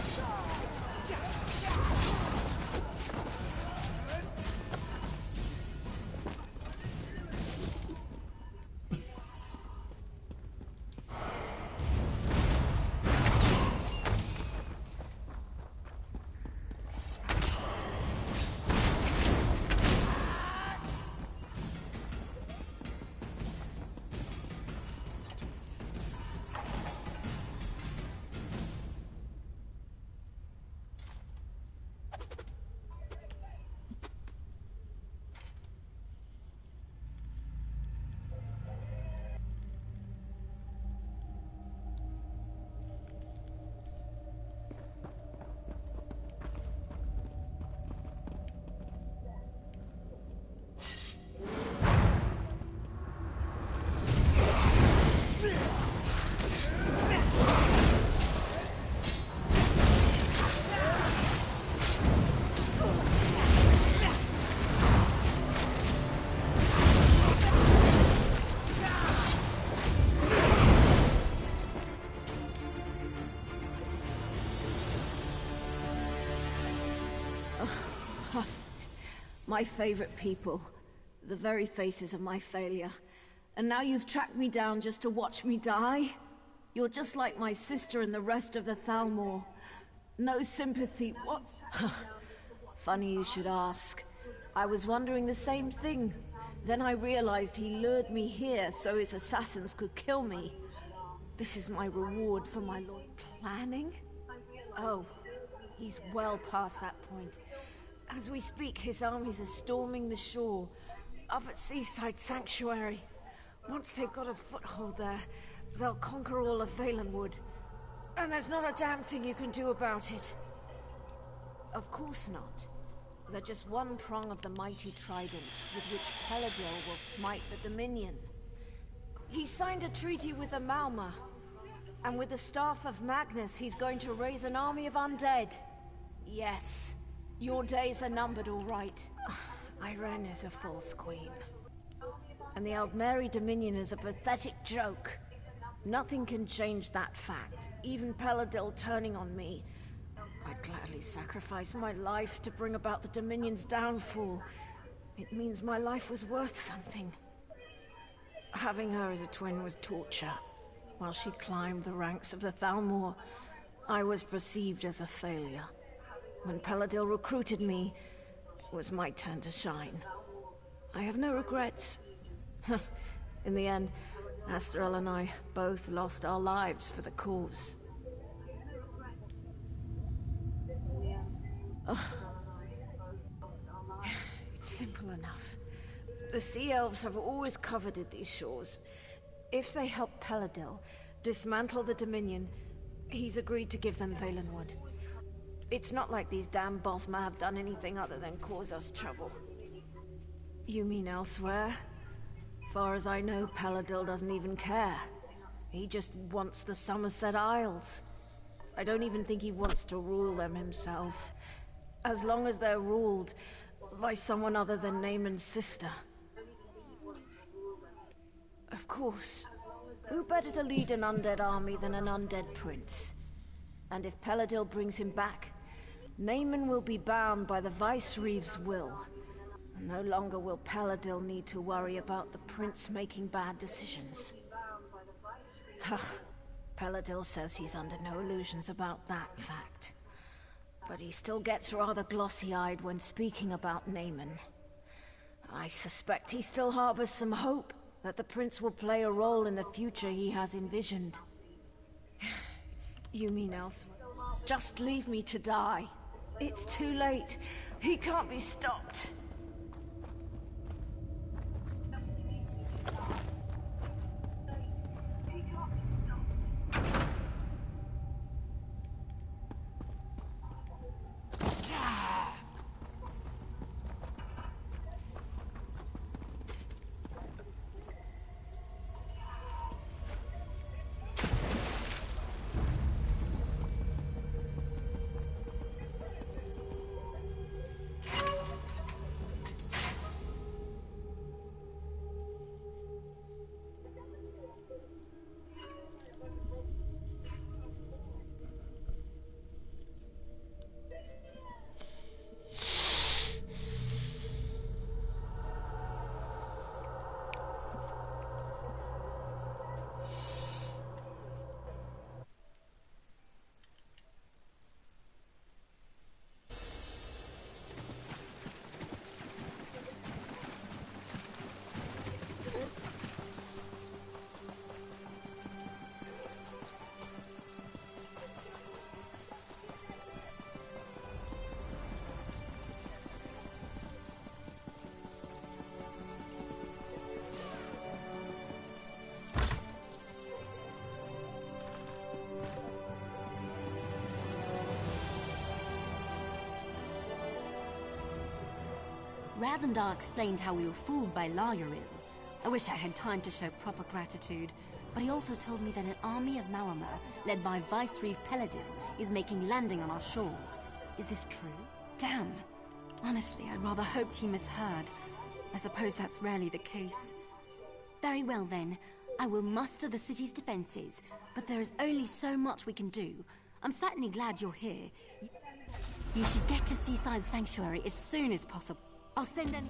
My favorite people. The very faces of my failure. And now you've tracked me down just to watch me die? You're just like my sister and the rest of the Thalmor. No sympathy. What? Funny you should ask. I was wondering the same thing. Then I realized he lured me here so his assassins could kill me. This is my reward for my loyal planning? Oh, he's well past that point. As we speak, his armies are storming the shore, up at Seaside Sanctuary. Once they've got a foothold there, they'll conquer all of Valenwood. And there's not a damn thing you can do about it. Of course not. They're just one prong of the mighty trident with which Peladil will smite the Dominion. He signed a treaty with the Malma, and with the staff of Magnus, he's going to raise an army of undead. Yes, your days are numbered, all right. Irene is a false queen. And the Aldmeri Dominion is a pathetic joke. Nothing can change that fact, even Peladil turning on me. I'd gladly sacrifice my life to bring about the Dominion's downfall. It means my life was worth something. Having her as a twin was torture. While she climbed the ranks of the Thalmor, I was perceived as a failure. When Peladil recruited me, it was my turn to shine. I have no regrets. In the end, Asterel and I both lost our lives for the cause. It's simple enough. The Sea Elves have always coveted these shores. If they help Peladil dismantle the Dominion, he's agreed to give them Valenwood. It's not like these damn Bosma have done anything other than cause us trouble. You mean elsewhere? Far as I know, Peladil doesn't even care. He just wants the Somerset Isles. I don't even think he wants to rule them himself. As long as they're ruled by someone other than Naaman's sister. Of course. Who better to lead an undead army than an undead prince? And if Peladil brings him back, Naaman will be bound by the Vicereeve's will. No longer will Peladil need to worry about the prince making bad decisions. Peladil says he's under no illusions about that fact. But he still gets rather glossy-eyed when speaking about Naaman. I suspect he still harbors some hope that the prince will play a role in the future he has envisioned. You mean elsewhere? Just leave me to die. It's too late. He can't be stopped. Razumdar explained how we were fooled by Lauril. I wish I had time to show proper gratitude, but he also told me that an army of Maormer, led by Vicereeve Peladil, is making landing on our shores. Is this true? Damn. Honestly, I rather hoped he misheard. I suppose that's rarely the case. Very well then. I will muster the city's defenses, but there is only so much we can do. I'm certainly glad you're here. You should get to Seaside Sanctuary as soon as possible. I'll send an...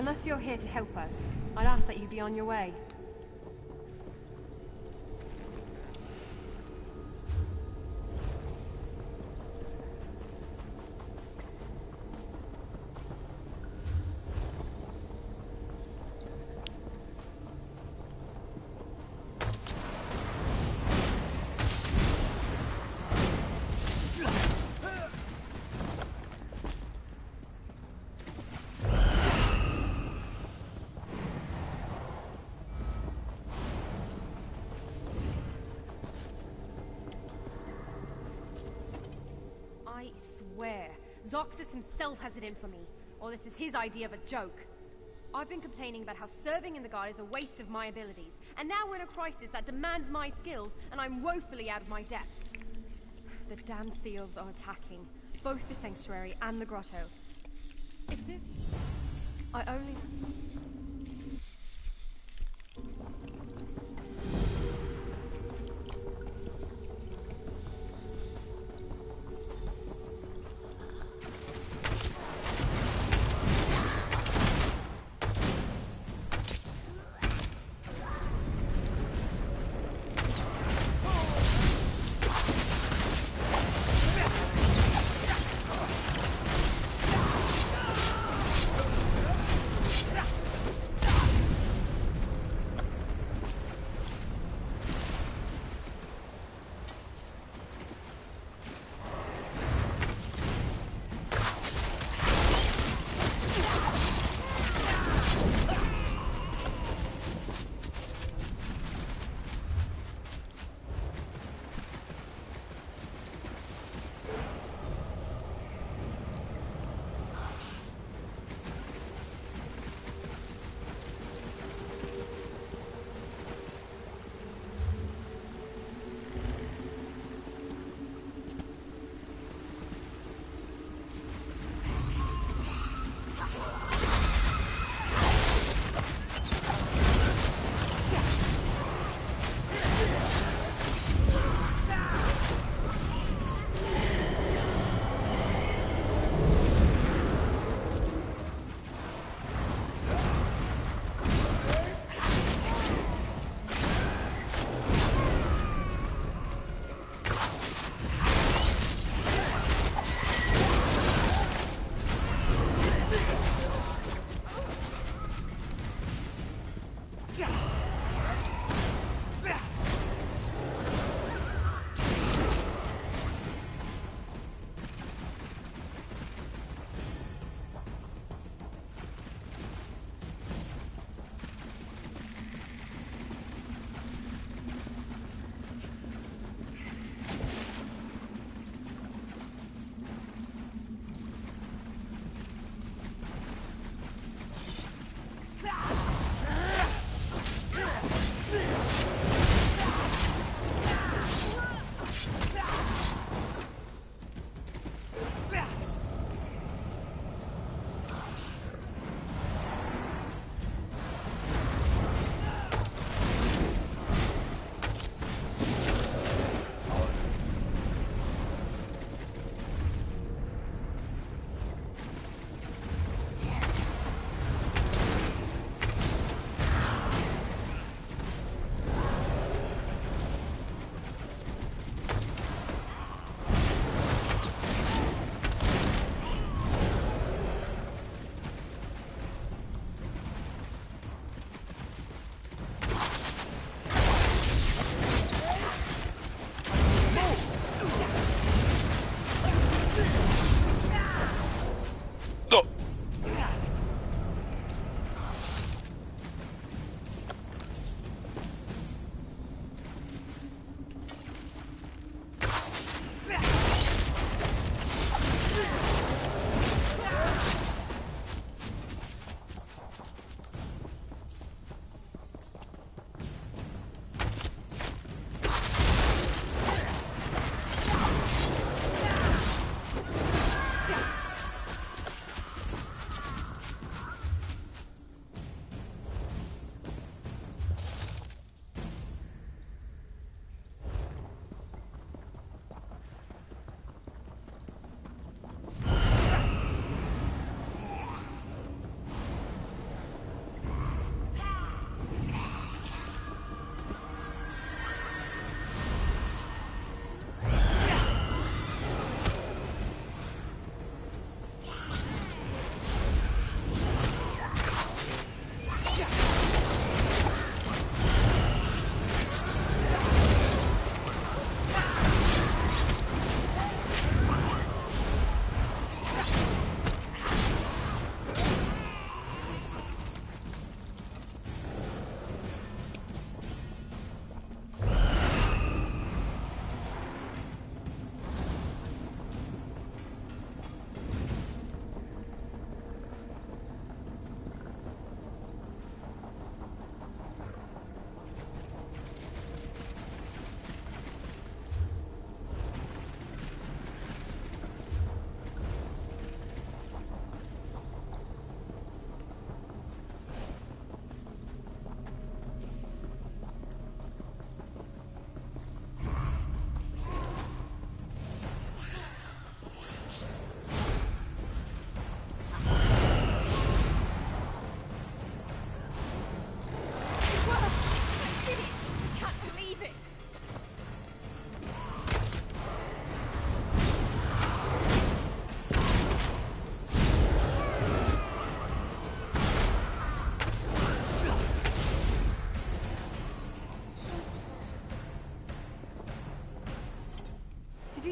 Unless you're here to help us, I'd ask that you be on your way. I swear, Zoxus himself has it in for me. Or this is his idea of a joke. I've been complaining about how serving in the Guard is a waste of my abilities, and now we're in a crisis that demands my skills, and I'm woefully out of my depth. The damn seals are attacking, both the Sanctuary and the Grotto. If this... I only...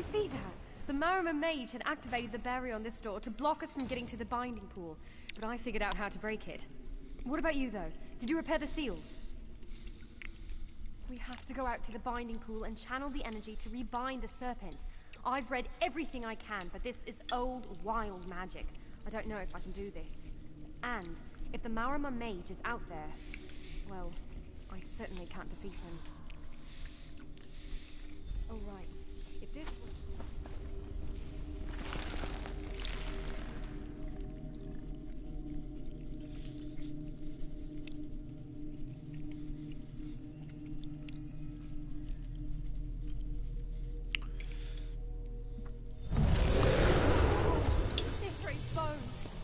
see that? The Marima mage had activated the barrier on this door to block us from getting to the binding pool, but I figured out how to break it. What about you, though? Did you repair the seals? We have to go out to the binding pool and channel the energy to rebind the serpent. I've read everything I can, but this is old, wild magic. I don't know if I can do this. And if the Marima mage is out there, well, I certainly can't defeat him. Oh, right. If this... Ithra's bones!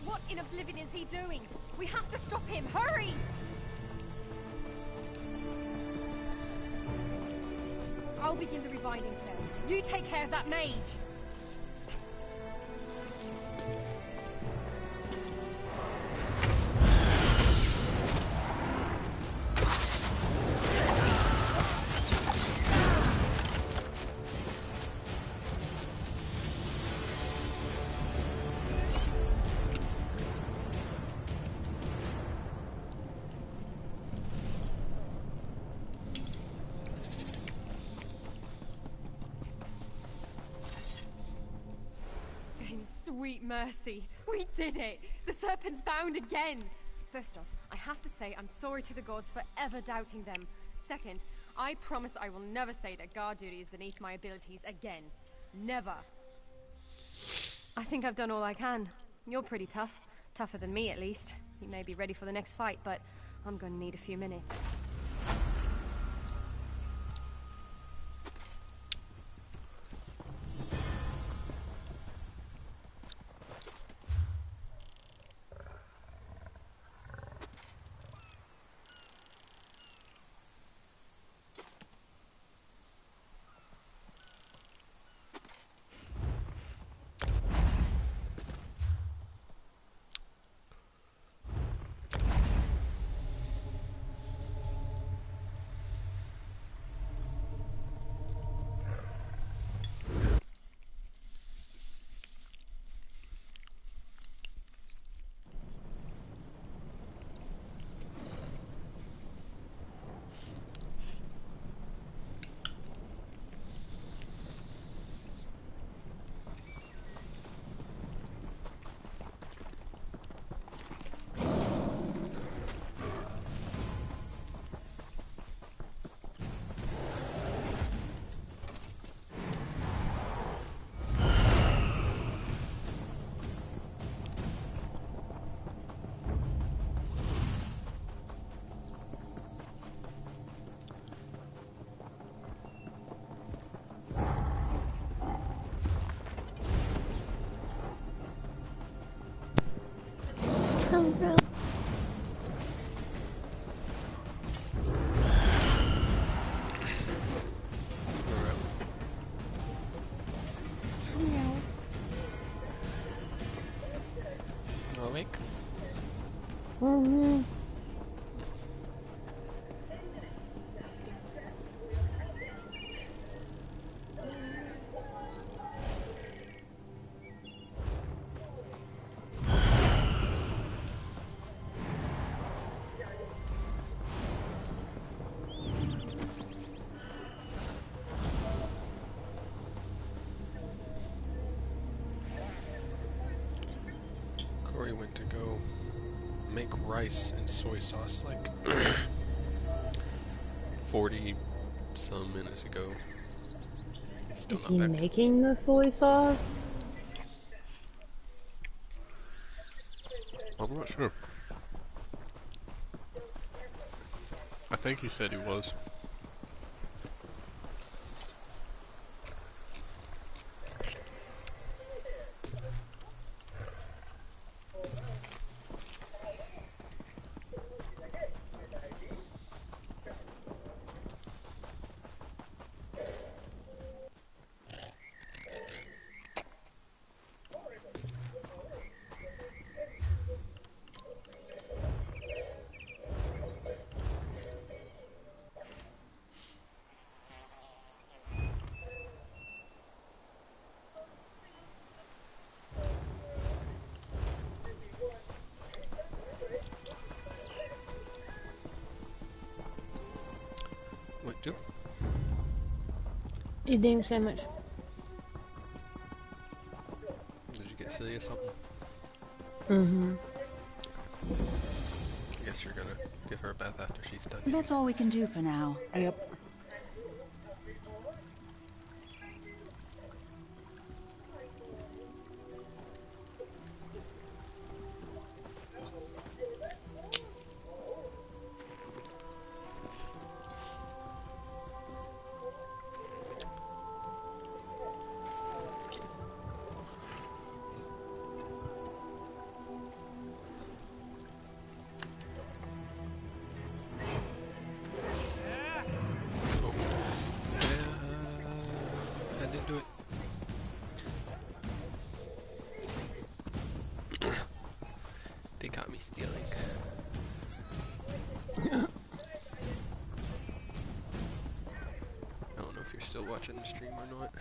What in oblivion is he doing? We have to stop him! Hurry! I'll begin the rebinding spell. You take care of that mage! Sweet mercy. We did it! The serpent's bound again! First off, I have to say I'm sorry to the gods for ever doubting them. Second, I promise I will never say that guard duty is beneath my abilities again. Never. I think I've done all I can. You're pretty tough. Tougher than me, at least. You may be ready for the next fight, but I'm gonna need a few minutes. Bro. Awake? Mm-hmm. Corey went to go make rice and soy sauce like 40 some minutes ago. Still Is not he back. making the soy sauce? I'm not sure. I think he said he was. What do? Eating sandwich. Did you get silly or something? Mm-hmm. I guess you're gonna give her a bath after she's done. That's all we can do for now. Yep. I didn't do it. They got me stealing. I don't know if you're still watching the stream or not.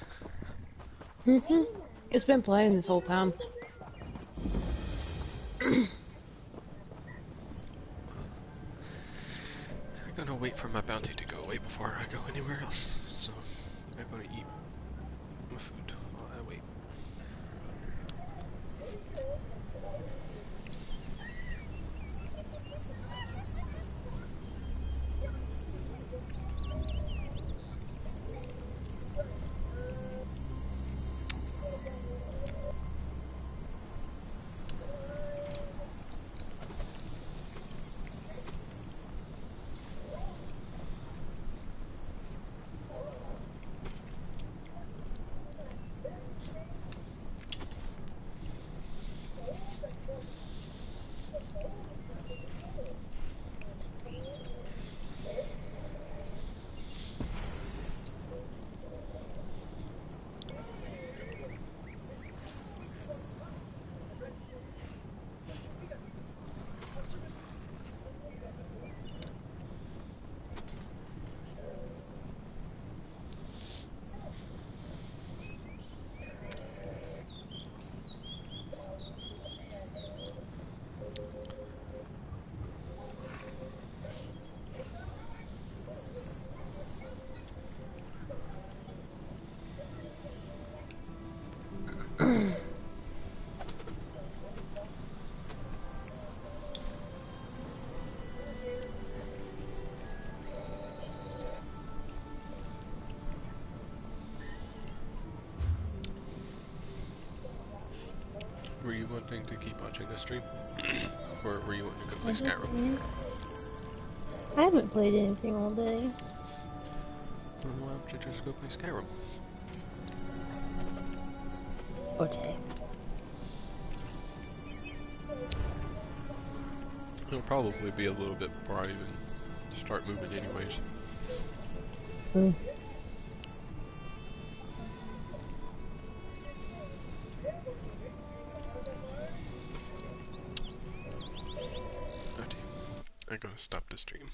Mm-hmm. It's been playing this whole time. I'm gonna wait for my bounty to go away before I go anywhere else. So I'm gonna eat my food while I wait. Were you wanting to keep watching the stream? Or were you wanting to go play Skyrim? I haven't played anything all day. Well, why don't you just go play Skyrim? Okay. It'll probably be a little bit before I even start moving anyways. Mm. I'm gonna stop the stream.